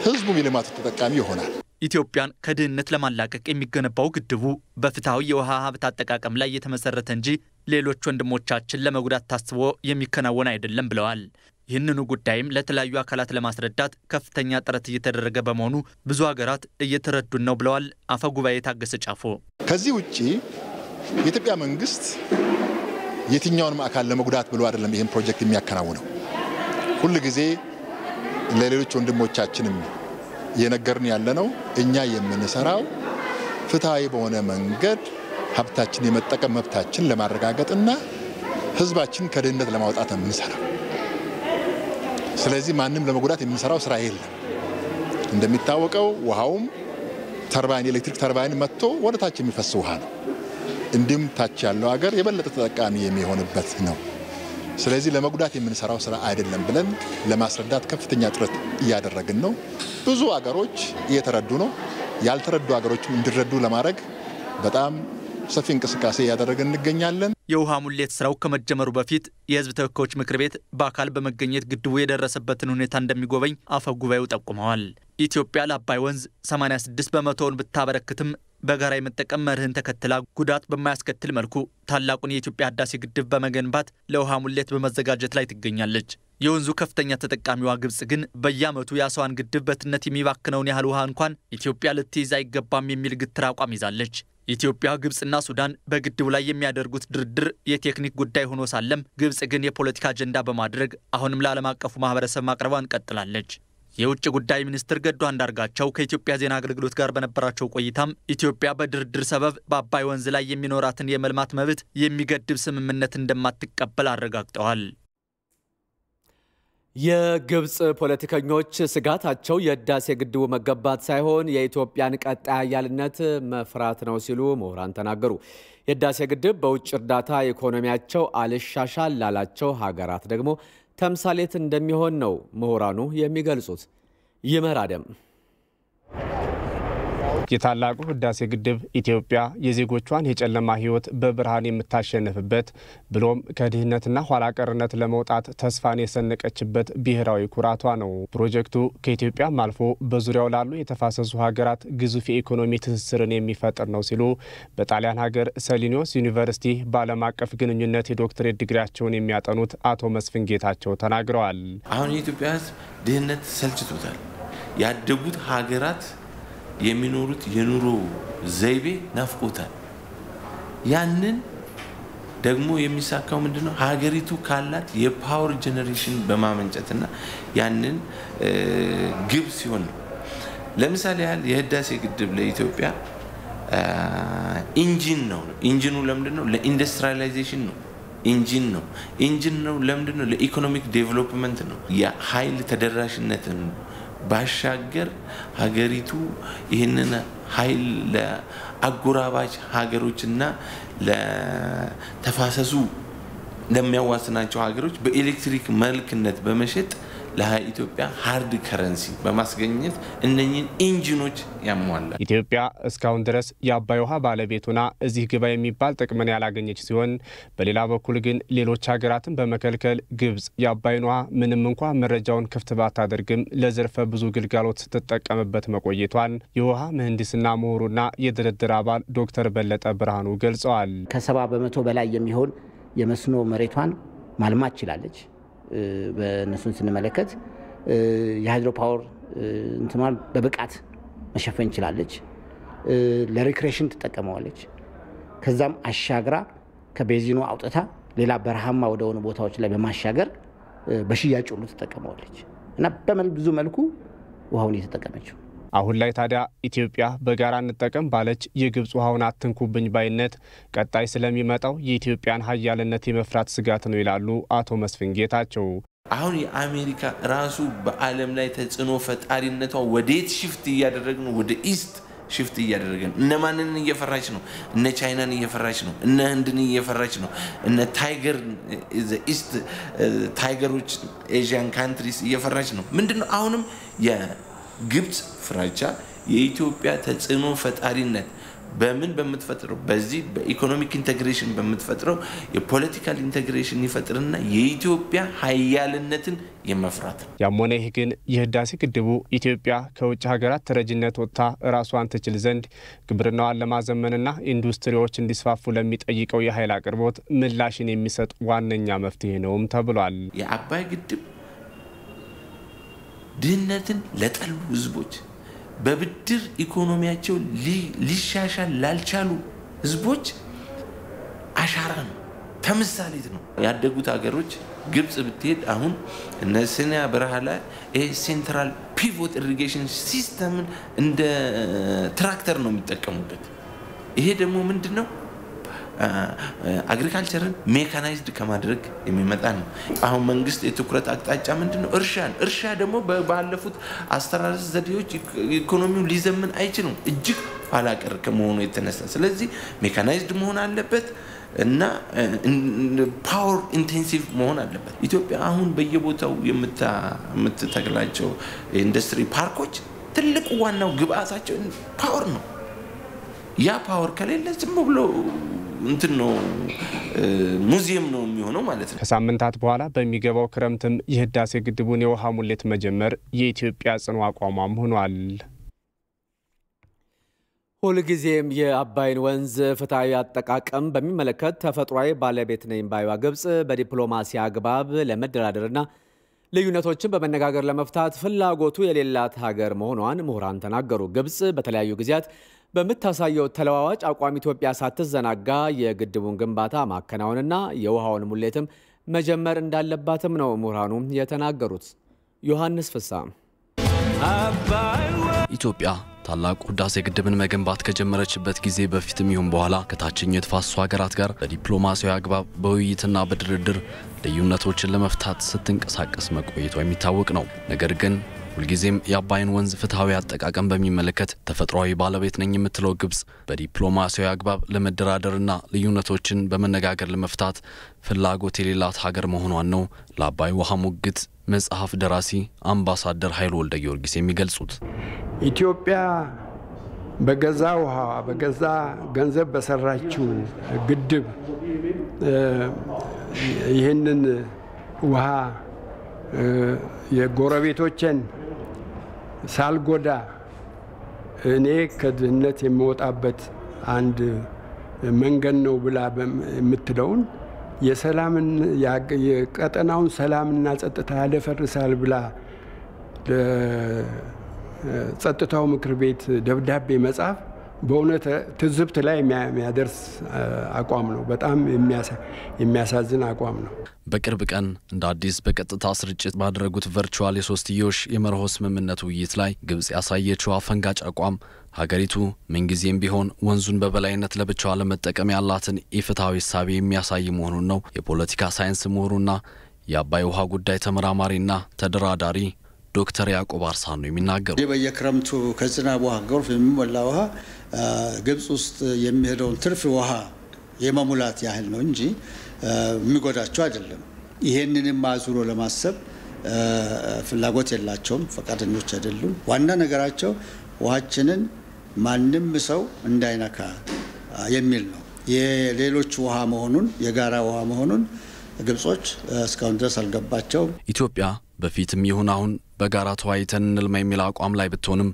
ህዝቡም የልማቱ ተጠቃሚ ይሆናል። ኢትዮጵያን ከድህነት ለማላቀቅ የሚገነባው ግድቡ በፍትሃዊ የውሃ ሀብት አጠቃቀም ላይ የተመሰረተ እንጂ ሌሎች ወንድሞቻችን ለመጉዳት ታስቦ የሚከናወን አይደለም ብለዋል። ይህንኑ ጉዳይም ለተለያዩ አካላት ለማስረዳት ከፍተኛ ጥረት እየተደረገ በመሆኑ ብዙ ሀገራት እየተረዱን ነው ብለዋል አፈ ጉባኤ ታገሰ ጫፎ። ከዚህ ውጪ የኢትዮጵያ መንግስት የትኛውንም አካል ለመጉዳት ብሎ አይደለም ይሄን ፕሮጀክት የሚያከናውነው። ሁሉ ጊዜ ለሌሎች ወንድሞቻችንም የነገርን ያለነው እኛ የምንሰራው ፍትሃዊ በሆነ መንገድ ሀብታችን የመጠቀም መብታችን ለማረጋገጥና ህዝባችን ከድህነት ለማውጣት ነው የምንሰራው። ስለዚህ ማንንም ለመጉዳት የምንሰራው ስራ የለም። እንደሚታወቀው ውሃውም ተርባይን ኤሌክትሪክ ተርባይን መጥቶ ወደ ታች የሚፈስ ውሃ ነው። እንዲሁም ታች ያለው ሀገር የበለጠ ተጠቃሚ የሚሆንበት ነው። ስለዚህ ለመጉዳት የምንሰራው ስራ አይደለም ብለን ለማስረዳት ከፍተኛ ጥረት እያደረግን ነው። ብዙ ሀገሮች እየተረዱ ነው። ያልተረዱ ሀገሮችም እንዲረዱ ለማድረግ በጣም ሰፊ እንቅስቃሴ እያደረግን እንገኛለን። የውሃ ሙሌት ስራው ከመጀመሩ በፊት የህዝብ ተወካዮች ምክር ቤት በአካል በመገኘት ግድቡ የደረሰበትን ሁኔታ እንደሚጎበኝ አፈ ጉባኤው ጠቁመዋል። ኢትዮጵያ ለአባይ ወንዝ 86 በመቶውን ብታበረክትም በጋራ የመጠቀም መርህን ተከትላ ጉዳት በማያስከትል መልኩ ታላቁን የኢትዮጵያ ህዳሴ ግድብ በመገንባት ለውሃ ሙሌት በመዘጋጀት ላይ ትገኛለች። የወንዙ ከፍተኛ ተጠቃሚዋ ግብጽ ግን በየዓመቱ የአስዋን ግድብ በትነት የሚባክነውን ያህል ውሃ እንኳን ኢትዮጵያ ልትይዝ አይገባም የሚል ግትር አቋም ይዛለች። ኢትዮጵያ፣ ግብጽና ሱዳን በግድቡ ላይ የሚያደርጉት ድርድር የቴክኒክ ጉዳይ ሆኖ ሳለም ግብጽ ግን የፖለቲካ አጀንዳ በማድረግ አሁንም ለዓለም አቀፉ ማህበረሰብ ማቅረቧን ቀጥላለች። የውጭ ጉዳይ ሚኒስትር ገዱ አንዳርጋቸው ከኢትዮጵያ ዜና አገልግሎት ጋር በነበራቸው ቆይታም ኢትዮጵያ በድርድር ሰበብ በአባይ ወንዝ ላይ የሚኖራትን የመልማት መብት የሚገድብ ስምምነት እንደማትቀበል አረጋግጠዋል። የግብጽ ፖለቲከኞች ስጋታቸው የህዳሴ ግድቡ መገንባት ሳይሆን የኢትዮጵያን ቀጣይ ኃያልነት መፍራት ነው ሲሉ ምሁራን ተናገሩ። የህዳሴ ግድብ በውጭ እርዳታ ኢኮኖሚያቸው አልሻሻል ላላቸው ሀገራት ደግሞ ተምሳሌት እንደሚሆን ነው ምሁራኑ የሚገልጹት። ይመራደም የታላቁ ህዳሴ ግድብ ኢትዮጵያ የዜጎቿን የጨለማ ህይወት በብርሃን የምታሸንፍበት ብሎም ከድህነትና ኋላ ቀርነት ለመውጣት ተስፋን የሰነቀችበት ብሔራዊ ኩራቷ ነው። ፕሮጀክቱ ከኢትዮጵያም አልፎ በዙሪያው ላሉ የተፋሰሱ ሀገራት ግዙፍ የኢኮኖሚ ትስስርን የሚፈጥር ነው ሲሉ በጣሊያን ሀገር ሰሊኒዮስ ዩኒቨርሲቲ በዓለም አቀፍ ግንኙነት የዶክትሬት ዲግሪያቸውን የሚያጠኑት አቶ መስፍን ጌታቸው ተናግረዋል። አሁን የኢትዮጵያ ህዝብ ድህነት ሰልችቶታል። ያደጉት ሀገራት የሚኖሩት የኑሮ ዘይቤ ናፍቆታል። ያንን ደግሞ የሚሳካው ምንድነው? ሀገሪቱ ካላት የፓወር ጄነሬሽን በማመንጨትና ያንን ግብ ሲሆን ለምሳሌ ያህል የህዳሴ ግድብ ለኢትዮጵያ ኢንጂን ነው። ኢንጂኑ ለምንድነው? ለኢንዱስትሪያላይዜሽን ነው። ኢንጂን ነው ለምንድነው? ለኢኮኖሚክ ዴቨሎፕመንት ነው። የኃይል ተደራሽነትን ባሻገር ሀገሪቱ ይህንን ኃይል ለአጎራባች ሀገሮችና ለተፋሰሱ ለሚያዋስናቸው ሀገሮች በኤሌክትሪክ መልክነት በመሸጥ ለኢትዮጵያ ሃርድ ከረንሲ በማስገኘት እነኚህን ኢንጂኖች ያሟላል። ኢትዮጵያ እስካሁን ድረስ የአባይ ውሃ ባለቤቱና እዚህ ግባ የሚባል ጥቅምን ያላገኘች ሲሆን በሌላ በኩል ግን ሌሎች ሀገራትን በመከልከል ግብጽ የአባይን ውሃ ምንም እንኳን መረጃውን ክፍት ባታደርግም ለዘርፈ ብዙ ግልጋሎት ስትጠቀምበት መቆየቷን የውሃ ምህንድስና ምሁሩና የድርድር አባል ዶክተር በለጠ ብርሃኑ ገልጸዋል። ከ70 በመቶ በላይ የሚሆን የመስኖ መሬቷን ማልማት ይችላለች። በእነሱን ስንመለከት የሃይድሮ ፓወር እንትኗን በብቃት መሸፈን ይችላለች። ለሪክሬሽን ትጠቀመዋለች። ከዛም አሻግራ ከቤዚኑ አውጥታ ሌላ በረሃማ ወደ ሆኑ ቦታዎች ላይ በማሻገር በሽያጭ ሁሉ ትጠቀመዋለች እና በብዙ መልኩ ውሃውን እየተጠቀመችው። አሁን ላይ ታዲያ ኢትዮጵያ በጋራ እንጠቀም ባለች የግብጽ ውሃውን አትንኩብኝ ባይነት ቀጣይ ስለሚመጣው የኢትዮጵያን ኃያልነት የመፍራት ስጋት ነው ይላሉ አቶ መስፍን ጌታቸው። አሁን የአሜሪካ ራሱ በዓለም ላይ ተጽዕኖ ፈጣሪነቷ ወዴት ሽፍት እያደረገ ነው? ወደ ኢስት ሽፍት እያደረገ ነው። እነ ማንን እየፈራች ነው? እነ ቻይናን እየፈራች ነው። እነ ህንድን እየፈራች ነው። እነ ታይገር ኢስት ታይገሮች ኤዥያን ካንትሪስ እየፈራች ነው። ምንድነው አሁንም ግብጽ ፍራቻ የኢትዮጵያ ተጽዕኖ ፈጣሪነት በምን በመትፈጥረው በዚህ በኢኮኖሚክ ኢንተግሬሽን በመትፈጥረው የፖለቲካል ኢንተግሬሽን ይፈጥርና የኢትዮጵያ ኃያልነትን የመፍራት ያሞኔ ግን የህዳሴ ግድቡ ኢትዮጵያ ከውጭ ሀገራት ተረጅነት ወጥታ ራሷን ትችል ዘንድ ግብርናዋን ለማዘመንና ኢንዱስትሪዎች እንዲስፋፉ ለሚጠይቀው የኃይል አቅርቦት ምላሽን የሚሰጥ ዋነኛ መፍትሄ ነውም ተብሏል። የአባይ ግድብ ድህነትን ለጠሉ ህዝቦች በብድር ኢኮኖሚያቸው ሊሻሻል ላልቻሉ ህዝቦች አሻራ ነው፣ ተምሳሌት ነው። ያደጉት ሀገሮች ግብጽ ብትሄድ አሁን እነሰኛ በረሃ ላይ ሴንትራል ፒቮት ኢሪጌሽን ሲስተምን እንደ ትራክተር ነው የሚጠቀሙበት። ይሄ ደግሞ ምንድነው? አግሪካልቸርን ሜካናይዝድ ከማድረግ የሚመጣ ነው። አሁን መንግስት የትኩረት አቅጣጫ ምንድነው? እርሻ ደግሞ ባለፉት አስተራረስ ዘዴዎች ኢኮኖሚውን ሊዘምን አይችልም፣ እጅግ ኋላ ቀር ከመሆኑ የተነሳ። ስለዚህ ሜካናይዝድ መሆን አለበት እና ፓወር ኢንቴንሲቭ መሆን አለበት። ኢትዮጵያ አሁን በየቦታው የምትተክላቸው ኢንዱስትሪ ፓርኮች ትልቁ ዋናው ግብአታቸው ፓወር ነው። ያ ፓወር ከሌለ ዝም ብሎ እንትን ነው ሙዚየም ነው የሚሆነው ማለት ነው። ከሳምንታት በኋላ በሚገባው ክረምትም የህዳሴ ግድቡን የውሃ ሙሌት መጀመር የኢትዮጵያ ጽኑ አቋሟም ሆኗል። ሁልጊዜም የአባይን ወንዝ ፍትሃዊ አጠቃቀም በሚመለከት ተፈጥሯዊ ባለቤት ነኝ ባይዋ ግብጽ በዲፕሎማሲ አግባብ ለመደራደርና ልዩነቶችን በመነጋገር ለመፍታት ፍላጎቱ የሌላት ሀገር መሆኗን ምሁራን ተናገሩ። ግብጽ በተለያዩ ጊዜያት በምታሳየው ተለዋዋጭ አቋም ኢትዮጵያ ሳትዘናጋ የግድቡን ግንባታ ማከናወንና የውሃውን ሙሌትም መጀመር እንዳለባትም ነው ምሁራኑ የተናገሩት። ዮሐንስ ፍሳ ኢትዮጵያ ታላቁ ህዳሴ ግድብን መገንባት ከጀመረችበት ጊዜ በፊትም ይሁን በኋላ ከታችኛው የተፋሰሱ ሀገራት ጋር በዲፕሎማሲያዊ አግባብ በውይይትና በድርድር ልዩነቶችን ለመፍታት ስትንቀሳቀስ መቆየቷ የሚታወቅ ነው። ነገር ግን ሁልጊዜም የአባይን ወንዝ ፍትሃዊ አጠቃቀም በሚመለከት ተፈጥሯዊ ባለቤት ነኝ የምትለው ግብጽ በዲፕሎማሲያዊ አግባብ ለመደራደርና ልዩነቶችን በመነጋገር ለመፍታት ፍላጎት የሌላት ሀገር መሆኗን ነው ለአባይ ውሃ ሙግት መጽሐፍ ደራሲ አምባሳደር ኃይሉ ወልደ ጊዮርጊስ የሚገልጹት። ኢትዮጵያ በገዛ ውሃ በገዛ ገንዘብ በሰራችው ግድብ ይህንን ውሃ የጎረቤቶችን ሳልጎዳ እኔ ከድህነት የምወጣበት አንድ መንገድ ነው ብላ የምትለውን የሰላምን የቀጠናውን ሰላምና ጸጥታ ያደፈርሳል ብላ ጸጥታው ምክር ቤት ደብዳቤ መጻፍ በእውነት ትዝብት ላይ የሚያደርስ አቋም ነው። በጣም የሚያሳዝን አቋም ነው። በቅርብ ቀን እንደ አዲስ በቀጥታ ስርጭት ባደረጉት ቨርቹዋል የሶስትዮሽ የመርሆ ስምምነት ውይይት ላይ ግብጽ ያሳየችው አፈንጋጭ አቋም ሀገሪቱ ምንጊዜም ቢሆን ወንዙን በበላይነት ለብቻዋ ለመጠቀም ያላትን ኢፍትሃዊ እሳቤ የሚያሳይ መሆኑን ነው የፖለቲካ ሳይንስ ምሁሩና የአባይ ውሃ ጉዳይ ተመራማሪና ተደራዳሪ ዶክተር ያዕቆብ አርሳኖ የሚናገሩ። በየክረምቱ ከዝናብ ውሃ ጎርፍ የሚሞላ ውሃ ግብጽ ውስጥ የሚሄደውን ትርፍ ውሃ የመሙላት ያህል ነው እንጂ የሚጎዳቸው አይደለም። ይሄንንም አዙሮ ለማሰብ ፍላጎት የላቸውም፣ ፈቃደኞች አይደሉም። ዋና ነገራቸው ውሃችንን ማንም ሰው እንዳይነካ የሚል ነው። የሌሎች ውሃ መሆኑን የጋራ ውሃ መሆኑን ግብጾች እስካሁን ድረስ አልገባቸውም። ኢትዮጵያ በፊትም ይሁን አሁን በጋራ ተወያይተን እንልማ የሚል አቋም ላይ ብትሆንም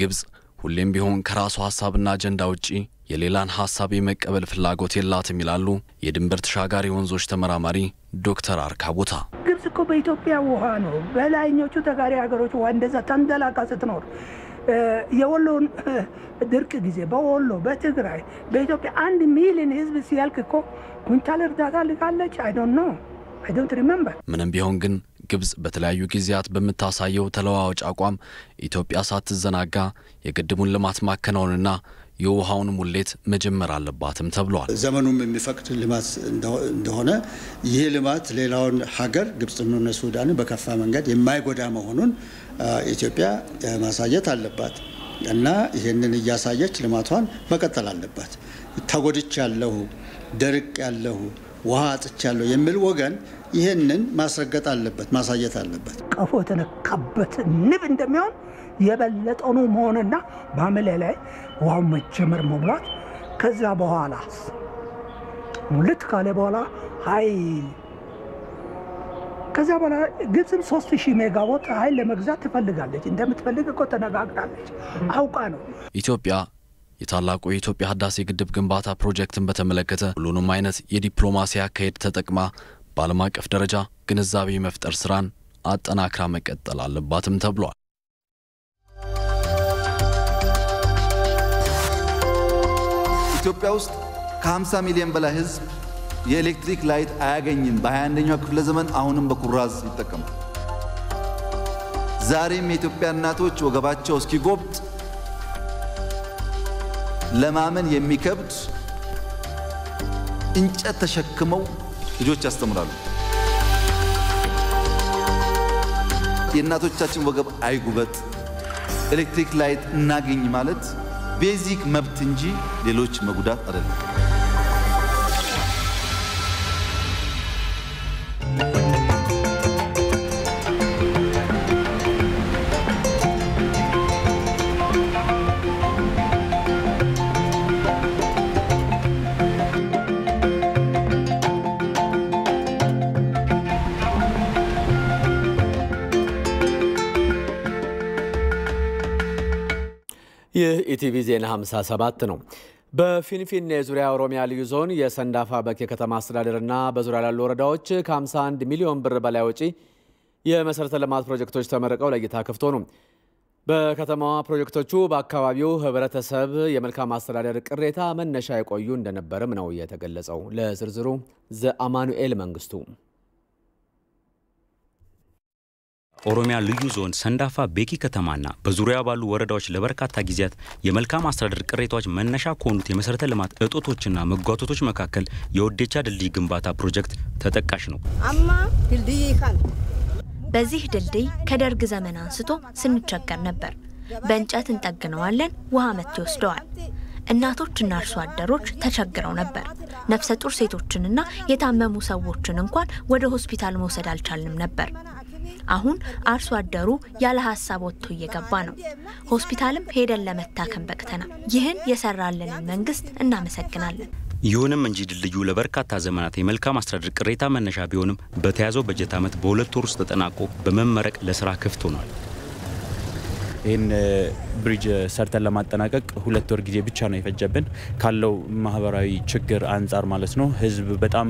ግብጽ ሁሌም ቢሆን ከራሷ ሐሳብና አጀንዳ ውጪ የሌላን ሐሳብ የመቀበል ፍላጎት የላትም ይላሉ የድንበር ተሻጋሪ ወንዞች ተመራማሪ ዶክተር አርካቦታ። ግብጽ እኮ በኢትዮጵያ ውሃ ነው በላይኞቹ ተጋሪ ሀገሮች ውሃ እንደዛ ተንደላቃ ስትኖር የወሎን ድርቅ ጊዜ በወሎ በትግራይ በኢትዮጵያ 1 ሚሊዮን ህዝብ ሲያልቅ እኮ ኩንታል እርዳታ ልካለች። I don't remember። ምንም ቢሆን ግን ግብጽ በተለያዩ ጊዜያት በመታሳየው ተለዋዋጭ አቋም ኢትዮጵያ ሳትዘናጋ የግድቡን ልማት ማከናወንና የውሃውን ሙሌት መጀመር አለባትም ተብሏል። ዘመኑም የሚፈቅድ ልማት እንደሆነ ይህ ልማት ሌላውን ሀገር ግብጽና ሱዳን በከፋ መንገድ የማይጎዳ መሆኑን ኢትዮጵያ ማሳየት አለባት እና ይሄንን እያሳየች ልማቷን መቀጠል አለባት። ተጎድቻለሁ፣ ደርቅ ያለሁ፣ ውሃ አጥቻለሁ የሚል ወገን ይሄንን ማስረገጥ አለበት፣ ማሳየት አለበት። ቀፎ ተነካበት ንብ እንደሚሆን የበለጠው ነው መሆንና በአመለ ላይ ውሃው መጀመር መሙላት ከዛ በኋላ ሙልት ካለ በኋላ ኃይል ከዛ በኋላ ግብፅም 3000 ሜጋዋት ኃይል ለመግዛት ትፈልጋለች። እንደምትፈልግ እኮ ተነጋግራለች። አውቃ ነው። ኢትዮጵያ የታላቁ የኢትዮጵያ ህዳሴ ግድብ ግንባታ ፕሮጀክትን በተመለከተ ሁሉንም አይነት የዲፕሎማሲ አካሄድ ተጠቅማ በዓለም አቀፍ ደረጃ ግንዛቤ መፍጠር ስራን አጠናክራ መቀጠል አለባትም ተብሏል። ኢትዮጵያ ውስጥ ከ50 ሚሊዮን በላይ ህዝብ የኤሌክትሪክ ላይት አያገኝም። በ21ኛው ክፍለ ዘመን አሁንም በኩራዝ ይጠቀማል። ዛሬም የኢትዮጵያ እናቶች ወገባቸው እስኪጎብጥ ለማመን የሚከብድ እንጨት ተሸክመው ልጆች ያስተምራሉ። የእናቶቻችን ወገብ አይጉበጥ፣ ኤሌክትሪክ ላይት እናገኝ ማለት ቤዚክ መብት እንጂ ሌሎች መጉዳት አይደለም። የኢቲቪ ዜና 57 ነው። በፊንፊኔ ዙሪያ ኦሮሚያ ልዩ ዞን የሰንዳፋ በኬ ከተማ አስተዳደርና በዙሪያ ያሉ ወረዳዎች ከ51 ሚሊዮን ብር በላይ ወጪ የመሰረተ ልማት ፕሮጀክቶች ተመርቀው ለእይታ ክፍት ሆኑ። በከተማዋ ፕሮጀክቶቹ በአካባቢው ህብረተሰብ የመልካም አስተዳደር ቅሬታ መነሻ የቆዩ እንደነበርም ነው የተገለጸው። ለዝርዝሩ ዘአማኑኤል መንግስቱ። ኦሮሚያ ልዩ ዞን ሰንዳፋ በኬ ከተማና በዙሪያ ባሉ ወረዳዎች ለበርካታ ጊዜያት የመልካም አስተዳደር ቅሬታዎች መነሻ ከሆኑት የመሰረተ ልማት እጦቶችና መጓተቶች መካከል የወዴቻ ድልድይ ግንባታ ፕሮጀክት ተጠቃሽ ነው። በዚህ ድልድይ ከደርግ ዘመን አንስቶ ስንቸገር ነበር። በእንጨት እንጠግነዋለን፣ ውሃ መጥቶ ይወስደዋል። እናቶችና አርሶ አደሮች ተቸግረው ነበር። ነፍሰ ጡር ሴቶችንና የታመሙ ሰዎችን እንኳን ወደ ሆስፒታል መውሰድ አልቻልንም ነበር። አሁን አርሶ አደሩ ያለ ሐሳብ ወጥቶ እየገባ ነው። ሆስፒታልም ሄደን ለመታከም በቅተናል። ይህን የሰራልንን መንግስት እናመሰግናለን። ይሁንም እንጂ ድልድዩ ለበርካታ ዘመናት የመልካም አስተዳደር ቅሬታ መነሻ ቢሆንም በተያዘው በጀት ዓመት በ2 ወር ውስጥ ተጠናቆ በመመረቅ ለስራ ክፍት ሆኗል። ይህን ብሪጅ ሰርተን ለማጠናቀቅ 2 ወር ጊዜ ብቻ ነው የፈጀብን ካለው ማህበራዊ ችግር አንጻር ማለት ነው። ህዝብ በጣም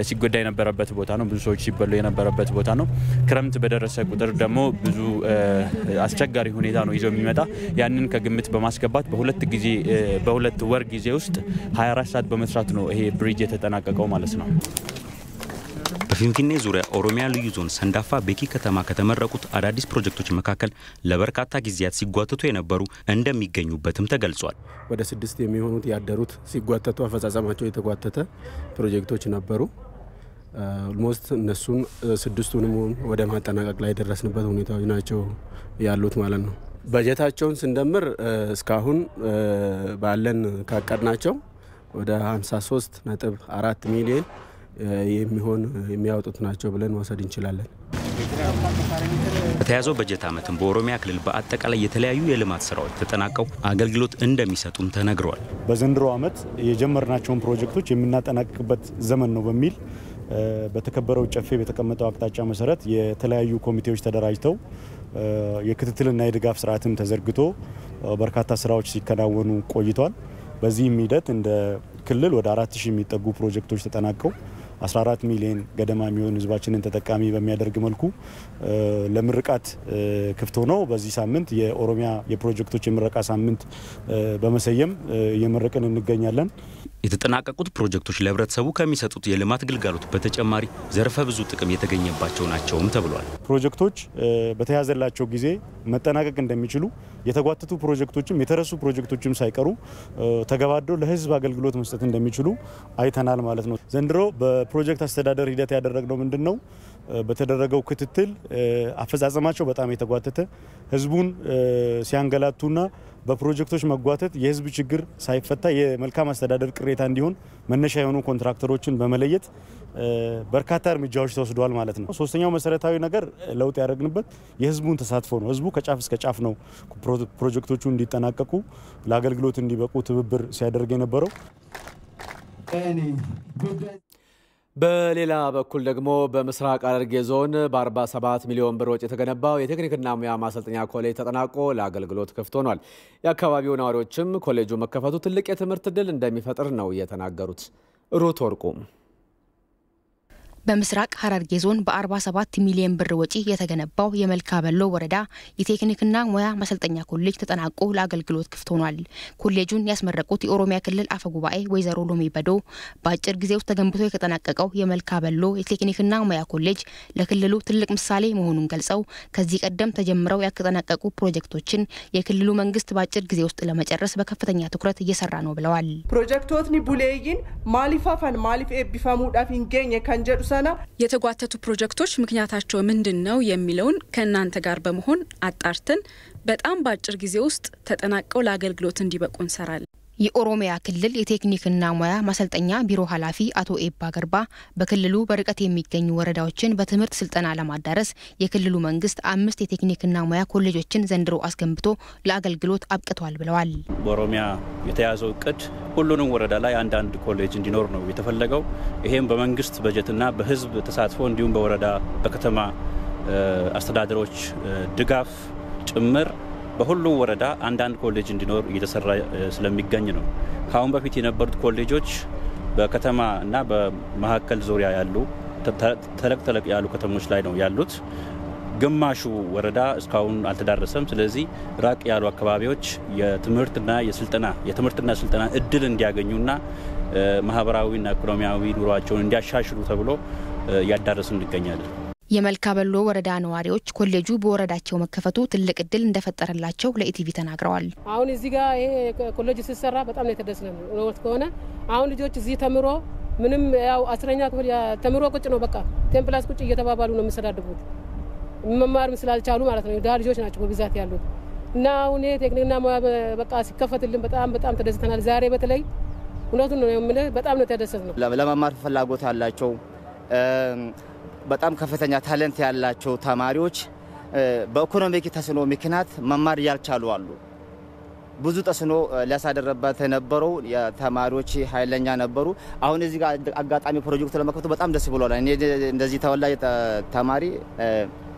ሲጎዳ የነበረበት ቦታ ነው። ብዙ ሰዎች ሲበሉ የነበረበት ቦታ ነው። ክረምት በደረሰ ቁጥር ደግሞ ብዙ አስቸጋሪ ሁኔታ ነው ይዞ የሚመጣ። ያንን ከግምት በማስገባት በ2 ወር ጊዜ ውስጥ 24 ሰዓት በመስራት ነው ይሄ ብሪጅ የተጠናቀቀው ማለት ነው። በፊንፊኔ ዙሪያ ኦሮሚያ ልዩ ዞን ሰንዳፋ በኬ ከተማ ከተመረቁት አዳዲስ ፕሮጀክቶች መካከል ለበርካታ ጊዜያት ሲጓተቱ የነበሩ እንደሚገኙበትም ተገልጿል። ወደ 6 የሚሆኑት ያደሩት ሲጓተቱ አፈጻጸማቸው የተጓተተ ፕሮጀክቶች ነበሩ። ኦልሞስት እነሱን 6ቱንም ወደ ማጠናቀቅ ላይ ደረስንበት ሁኔታዎች ናቸው ያሉት ማለት ነው። በጀታቸውን ስንደምር እስካሁን ባለን ካቀድናቸው ወደ 53.4 ሚሊዮን የሚያወጡት ናቸው ብለን መውሰድ እንችላለን። በተያዘው በጀት ዓመትም በኦሮሚያ ክልል በአጠቃላይ የተለያዩ የልማት ስራዎች ተጠናቀው አገልግሎት እንደሚሰጡም ተነግሯል። በዘንድሮ ዓመት የጀመርናቸውን ፕሮጀክቶች የምናጠናቅቅበት ዘመን ነው በሚል በተከበረው ጨፌ በተቀመጠው አቅጣጫ መሰረት የተለያዩ ኮሚቴዎች ተደራጅተው የክትትልና የድጋፍ ስርዓትም ተዘርግቶ በርካታ ስራዎች ሲከናወኑ ቆይቷል። በዚህም ሂደት እንደ ክልል ወደ 4000 የሚጠጉ ፕሮጀክቶች ተጠናቀው 14 ሚሊዮን ገደማ የሚሆን ህዝባችንን ተጠቃሚ በሚያደርግ መልኩ ለምርቃት ክፍት ሆኖ በዚህ ሳምንት የኦሮሚያ የፕሮጀክቶች የምረቃ ሳምንት በመሰየም እየመረቅን እንገኛለን። የተጠናቀቁት ፕሮጀክቶች ለህብረተሰቡ ከሚሰጡት የልማት ግልጋሎት በተጨማሪ ዘርፈ ብዙ ጥቅም የተገኘባቸው ናቸውም ተብሏል። ፕሮጀክቶች በተያዘላቸው ጊዜ መጠናቀቅ እንደሚችሉ የተጓተቱ ፕሮጀክቶችም የተረሱ ፕሮጀክቶችም ሳይቀሩ ተገባደው ለህዝብ አገልግሎት መስጠት እንደሚችሉ አይተናል ማለት ነው። ዘንድሮ በፕሮጀክት አስተዳደር ሂደት ያደረግነው ምንድነው? በተደረገው ክትትል አፈጻጸማቸው በጣም የተጓተተ ህዝቡን ሲያንገላቱና በፕሮጀክቶች መጓተት የህዝብ ችግር ሳይፈታ የመልካም አስተዳደር ቅሬታ እንዲሆን መነሻ የሆኑ ኮንትራክተሮችን በመለየት በርካታ እርምጃዎች ተወስደዋል ማለት ነው። ሶስተኛው መሰረታዊ ነገር ለውጥ ያደረግንበት የህዝቡን ተሳትፎ ነው። ህዝቡ ከጫፍ እስከ ጫፍ ነው ፕሮጀክቶቹ እንዲጠናቀቁ ለአገልግሎት እንዲበቁ ትብብር ሲያደርግ የነበረው። በሌላ በኩል ደግሞ በምስራቅ ሐረርጌ ዞን በ47 ሚሊዮን ብር ወጪ የተገነባው የቴክኒክና ሙያ ማሰልጠኛ ኮሌጅ ተጠናቆ ለአገልግሎት ክፍት ሆኗል። የአካባቢው ነዋሪዎችም ኮሌጁ መከፈቱ ትልቅ የትምህርት ዕድል እንደሚፈጥር ነው የተናገሩት። ሩት ወርቁ በምስራቅ ሐረርጌ ዞን በ47 ሚሊዮን ብር ወጪ የተገነባው የመልካ በሎ ወረዳ የቴክኒክና ሙያ ማሰልጠኛ ኮሌጅ ተጠናቆ ለአገልግሎት ክፍት ሆኗል። ኮሌጁን ያስመረቁት የኦሮሚያ ክልል አፈ ጉባኤ ወይዘሮ ሎሚ በዶ በአጭር ጊዜ ውስጥ ተገንብቶ የተጠናቀቀው የመልካ በሎ የቴክኒክና ሙያ ኮሌጅ ለክልሉ ትልቅ ምሳሌ መሆኑን ገልጸው ከዚህ ቀደም ተጀምረው ያልተጠናቀቁ ፕሮጀክቶችን የክልሉ መንግስት በአጭር ጊዜ ውስጥ ለመጨረስ በከፍተኛ ትኩረት እየሰራ ነው ብለዋል። ፕሮጀክቶትኒ ቡሌይን ማሊፋፋን ማሊፍ ኤቢፋሙዳፍ ኢንጌኝ ከንጀዱ የተጓተቱ ፕሮጀክቶች ምክንያታቸው ምንድነው የሚለውን ከእናንተ ጋር በመሆን አጣርተን በጣም በአጭር ጊዜ ውስጥ ተጠናቀው ለአገልግሎት እንዲበቁ እንሰራለን። የኦሮሚያ ክልል የቴክኒክና ሙያ ማሰልጠኛ ቢሮ ኃላፊ አቶ ኤባ ገርባ በክልሉ በርቀት የሚገኙ ወረዳዎችን በትምህርት ስልጠና ለማዳረስ የክልሉ መንግስት 5 የቴክኒክና ሙያ ኮሌጆችን ዘንድሮ አስገንብቶ ለአገልግሎት አብቅቷል ብለዋል። በኦሮሚያ የተያዘው እቅድ ሁሉንም ወረዳ ላይ አንዳንድ ኮሌጅ እንዲኖር ነው የተፈለገው። ይሄም በመንግስት በጀትና በህዝብ ተሳትፎ እንዲሁም በወረዳ በከተማ አስተዳደሮች ድጋፍ ጭምር በሁሉም ወረዳ አንዳንድ ኮሌጅ እንዲኖር እየተሰራ ስለሚገኝ ነው። ካሁን በፊት የነበሩት ኮሌጆች በከተማ እና በመሀከል ዙሪያ ያሉ ተለቅ ያሉ ከተሞች ላይ ነው ያሉት። ግማሹ ወረዳ እስካሁን አልተዳረሰም። ስለዚህ ራቅ ያሉ አካባቢዎች የትምህርትና ስልጠና እድል እንዲያገኙና ማህበራዊና ኢኮኖሚያዊ ኑሯቸውን እንዲያሻሽሉ ተብሎ ያዳረስን እንገኛለን። የመልካ በሎ ወረዳ ነዋሪዎች ኮሌጁ በወረዳቸው መከፈቱ ትልቅ እድል እንደፈጠረላቸው ለኢቲቪ ተናግረዋል። አሁን እዚህ ጋር ይሄ ኮሌጅ ሲሰራ በጣም ነው የተደሰነው። ነው ከሆነ አሁን ልጆች እዚህ ተምሮ ምንም ያው 10ኛ ክፍል ተምሮ ቁጭ ነው በቃ ቴምፕላስ ቁጭ እየተባባሉ ነው የሚሰዳደቡት። መማርም ስላልቻሉ ማለት ነው። ዳ ልጆች ናቸው በብዛት ያሉት እና አሁን ቴክኒክና ሙያ በቃ ሲከፈትልን በጣም ተደስተናል። ዛሬ በተለይ እውነቱን ነው የምልህ በጣም ነው ተደሰትነው። ለመማር ፍላጎት ያላቸው በጣም ከፍተኛ ታለንት ያላቸው ተማሪዎች በኢኮኖሚክ ተስኖ ምክንያት መማር ያልቻሉ አሉ። ብዙ ተስኖ ሊያሳደረበት የነበረው የተማሪዎች ኃይለኛ ነበሩ። አሁን እዚህ ጋር አጋጣሚ ፕሮጀክት ለመከፈቱ በጣም ደስ ብሎናል። እኔ እንደዚህ ተወላጅ ተማሪ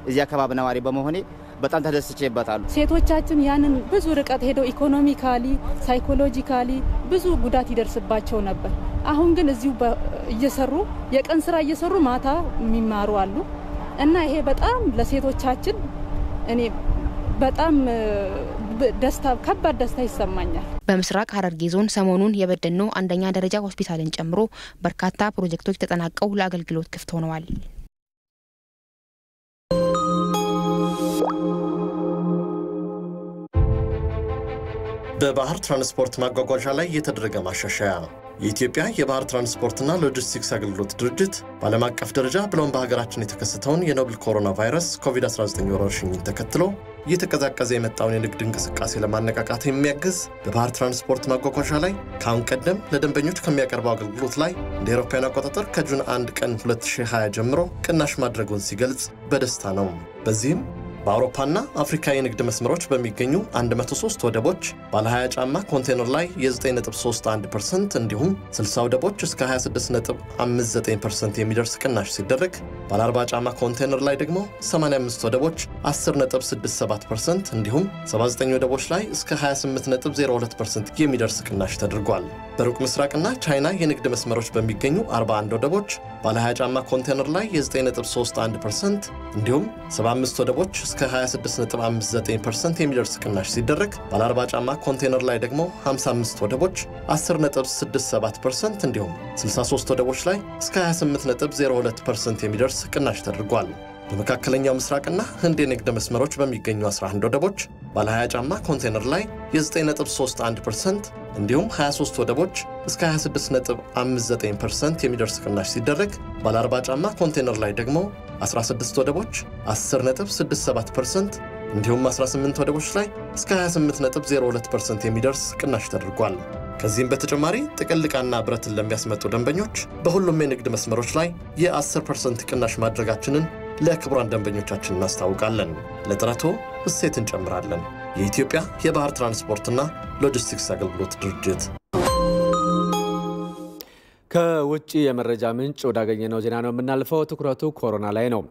እዚህ አካባቢ ነዋሪ በመሆኔ በጣም ተደስቼበታል። ሴቶቻችን ያንን ብዙ ርቀት ሄደው ኢኮኖሚካሊ ሳይኮሎጂካሊ ብዙ ጉዳት ይደርስባቸው ነበር። አሁን ግን እዚሁ እየሰሩ የቀን ስራ እየሰሩ ማታ የሚማሩ አሉ እና ይሄ በጣም ለሴቶቻችን እኔ በጣም ከባድ ደስታ ይሰማኛል። በምስራቅ ሐረርጌ ዞን ሰሞኑን የበደኖ አንደኛ ደረጃ ሆስፒታልን ጨምሮ በርካታ ፕሮጀክቶች ተጠናቀው ለአገልግሎት ክፍት ሆነዋል። በባህር ትራንስፖርት ማጓጓዣ ላይ የተደረገ ማሻሻያ የኢትዮጵያ የባህር ትራንስፖርትና ሎጂስቲክስ አገልግሎት ድርጅት በዓለም አቀፍ ደረጃ ብሎም በሀገራችን የተከሰተውን የኖቨል ኮሮና ቫይረስ ኮቪድ-19 ወረርሽኝን ተከትሎ እየተቀዛቀዘ የመጣውን የንግድ እንቅስቃሴ ለማነቃቃት የሚያግዝ በባህር ትራንስፖርት ማጓጓዣ ላይ ከአሁን ቀደም ለደንበኞች ከሚያቀርበው አገልግሎት ላይ እንደ አውሮፓውያን አቆጣጠር ከጁን 1 ቀን 2020 ጀምሮ ቅናሽ ማድረጉን ሲገልጽ በደስታ ነው። በዚህም በአውሮፓና አፍሪካ የንግድ መስመሮች በሚገኙ 103 ወደቦች ባለ 20 ጫማ ኮንቴነር ላይ የ9.31% እንዲሁም 60 ወደቦች እስከ 26.59% የሚደርስ ቅናሽ ሲደረግ ባለ 40 ጫማ ኮንቴነር ላይ ደግሞ 85 ወደቦች 10.67% እንዲሁም 79 ወደቦች ላይ እስከ 28.02% የሚደርስ ቅናሽ ተደርጓል። በሩቅ ምስራቅና ቻይና የንግድ መስመሮች በሚገኙ 41 ወደቦች ባለ 20 ጫማ ኮንቴነር ላይ የ9.31% እንዲሁም 75 ወደቦች እስከ 26.59% የሚደርስ ቅናሽ ሲደረግ ባለ 40 ጫማ ኮንቴነር ላይ ደግሞ 55 ወደቦች 10.67% እንዲሁም 63 ወደቦች ላይ እስከ 28.02% የሚደርስ ቅናሽ ተደርጓል። በመካከለኛው ምስራቅና ህንድ የንግድ መስመሮች በሚገኙ 11 ወደቦች ባለ 20 ጫማ ኮንቴነር ላይ የ9.31% እንዲሁም 23 ወደቦች እስከ 26.59% የሚደርስ ቅናሽ ሲደረግ ባለ 40 ጫማ ኮንቴነር ላይ ደግሞ 16 ወደቦች 10.67% እንዲሁም 18 ወደቦች ላይ እስከ 28.02% የሚደርስ ቅናሽ ተደርጓል። ከዚህም በተጨማሪ ጥቅል ዕቃና ብረትን ለሚያስመጡ ደንበኞች በሁሉም የንግድ መስመሮች ላይ የ10% ቅናሽ ማድረጋችንን ለክቡራን ደንበኞቻችን እናስታውቃለን። ለጥረቶ እሴት እንጨምራለን። የኢትዮጵያ የባህር ትራንስፖርትና ሎጂስቲክስ አገልግሎት ድርጅት። ከውጪ የመረጃ ምንጭ ወዳገኘነው ዜና ነው የምናልፈው። ትኩረቱ ኮሮና ላይ ነው።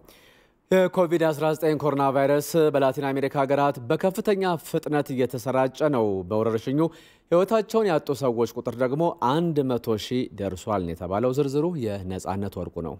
የኮቪድ-19 ኮሮና ቫይረስ በላቲን አሜሪካ ሀገራት በከፍተኛ ፍጥነት እየተሰራጨ ነው። በወረርሽኙ ሕይወታቸውን ያጡ ሰዎች ቁጥር ደግሞ 100,000 ደርሷል ነው የተባለው። ዝርዝሩ የነጻነት ወርቁ ነው።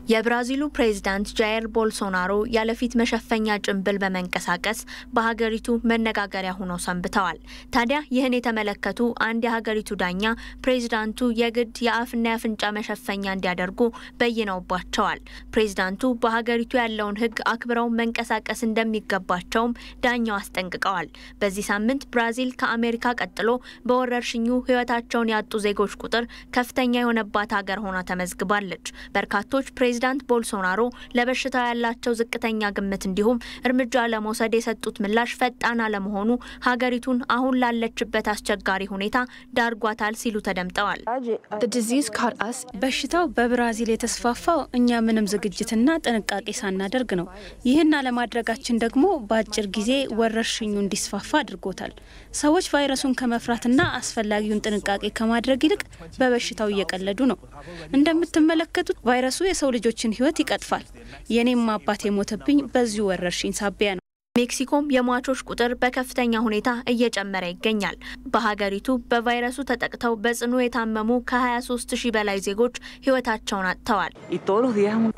የብራዚሉ ፕሬዝዳንት ጃየር ቦልሶናሮ ያለፊት መሸፈኛ ጭንብል በመንቀሳቀስ በሀገሪቱ መነጋገሪያ ሆነው ሰንብተዋል። ታዲያ ይህን የተመለከቱ አንድ የሀገሪቱ ዳኛ ፕሬዝዳንቱ የግድ የአፍና የአፍንጫ መሸፈኛ እንዲያደርጉ በይነውባቸዋል። ፕሬዝዳንቱ በሀገሪቱ ያለውን ሕግ አክብረው መንቀሳቀስ እንደሚገባቸውም ዳኛው አስጠንቅቀዋል። በዚህ ሳምንት ብራዚል ከአሜሪካ ቀጥሎ በወረርሽኙ ሕይወታቸውን ያጡ ዜጎች ቁጥር ከፍተኛ የሆነባት ሀገር ሆና ተመዝግባለች። በርካቶች ፕሬዝዳንት ቦልሶናሮ ለበሽታው ያላቸው ዝቅተኛ ግምት እንዲሁም እርምጃ ለመውሰድ የሰጡት ምላሽ ፈጣን አለመሆኑ ሀገሪቱን አሁን ላለችበት አስቸጋሪ ሁኔታ ዳርጓታል ሲሉ ተደምጠዋል። በሽታው በብራዚል የተስፋፋው እኛ ምንም ዝግጅትና ጥንቃቄ ሳናደርግ ነው። ይህን አለማድረጋችን ደግሞ በአጭር ጊዜ ወረርሽኙ እንዲስፋፋ አድርጎታል። ሰዎች ቫይረሱን ከመፍራትና አስፈላጊውን ጥንቃቄ ከማድረግ ይልቅ በበሽታው እየቀለዱ ነው። እንደምትመለከቱት ቫይረሱ የሰው ልጆችን ሕይወት ይቀጥፋል። የኔም አባት የሞተብኝ በዚሁ ወረርሽኝ ሳቢያ ነው። ሜክሲኮም የሟቾች ቁጥር በከፍተኛ ሁኔታ እየጨመረ ይገኛል። በሀገሪቱ በቫይረሱ ተጠቅተው በጽኑ የታመሙ ከ23,000 በላይ ዜጎች ሕይወታቸውን አጥተዋል።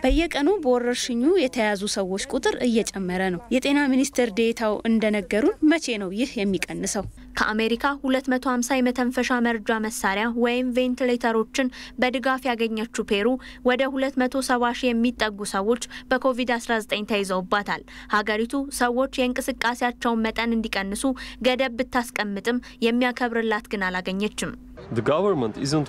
በየቀኑ በወረርሽኙ የተያዙ ሰዎች ቁጥር እየጨመረ ነው። የጤና ሚኒስቴር ዴታው እንደነገሩን መቼ ነው ይህ የሚቀንሰው? ከአሜሪካ 250 የመተንፈሻ መርጃ መሳሪያ ወይም ቬንቲሌተሮችን በድጋፍ ያገኘችው ፔሩ ወደ 270,000 የሚጠጉ ሰዎች በኮቪድ-19 ተይዘውባታል። ሀገሪቱ ሰዎች የእንቅስቃሴያቸውን መጠን እንዲቀንሱ ገደብ ብታስቀምጥም የሚያከብርላት ግን አላገኘችም።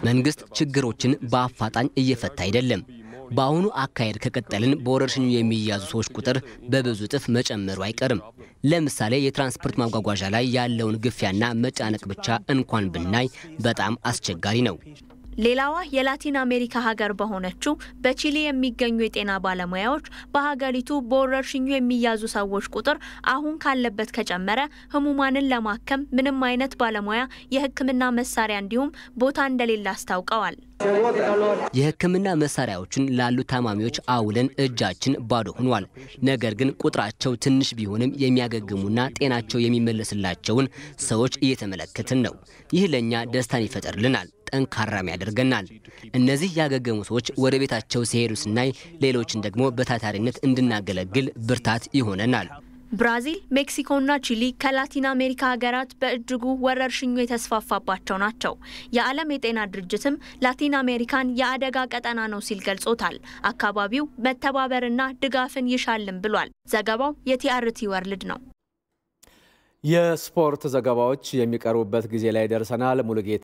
መንግስት ችግሮችን በአፋጣኝ እየፈታ አይደለም። በአሁኑ አካሄድ ከቀጠልን በወረርሽኙ የሚያዙ ሰዎች ቁጥር በብዙ እጥፍ መጨመሩ አይቀርም። ለምሳሌ የትራንስፖርት ማጓጓዣ ላይ ያለውን ግፊያና መጫነቅ ብቻ እንኳን ብናይ በጣም አስቸጋሪ ነው። ሌላዋ የላቲን አሜሪካ ሀገር በሆነችው በቺሊ የሚገኙ የጤና ባለሙያዎች በሀገሪቱ በወረርሽኙ የሚያዙ ሰዎች ቁጥር አሁን ካለበት ከጨመረ ህሙማንን ለማከም ምንም አይነት ባለሙያ፣ የሕክምና መሳሪያ እንዲሁም ቦታ እንደሌለ አስታውቀዋል። የሕክምና መሳሪያዎችን ላሉ ታማሚዎች አውለን እጃችን ባዶ ሆኗል። ነገር ግን ቁጥራቸው ትንሽ ቢሆንም የሚያገግሙና ጤናቸው የሚመለስላቸውን ሰዎች እየተመለከትን ነው። ይህ ለኛ ደስታን ይፈጥርልናል፣ ጠንካራም ያደርገናል። እነዚህ ያገገሙ ሰዎች ወደ ቤታቸው ሲሄዱ ስናይ ሌሎችን ደግሞ በታታሪነት እንድናገለግል ብርታት ይሆነናል። ብራዚል፣ ሜክሲኮና ቺሊ ከላቲን አሜሪካ ሀገራት በእጅጉ ወረርሽኙ የተስፋፋባቸው ናቸው። የዓለም የጤና ድርጅትም ላቲን አሜሪካን የአደጋ ቀጠና ነው ሲል ገልጾታል። አካባቢው መተባበርና ድጋፍን ይሻልም ብሏል። ዘገባው የቲአርቲ ወርልድ ነው። የስፖርት ዘገባዎች የሚቀርቡበት ጊዜ ላይ ደርሰናል። ሙሉጌታ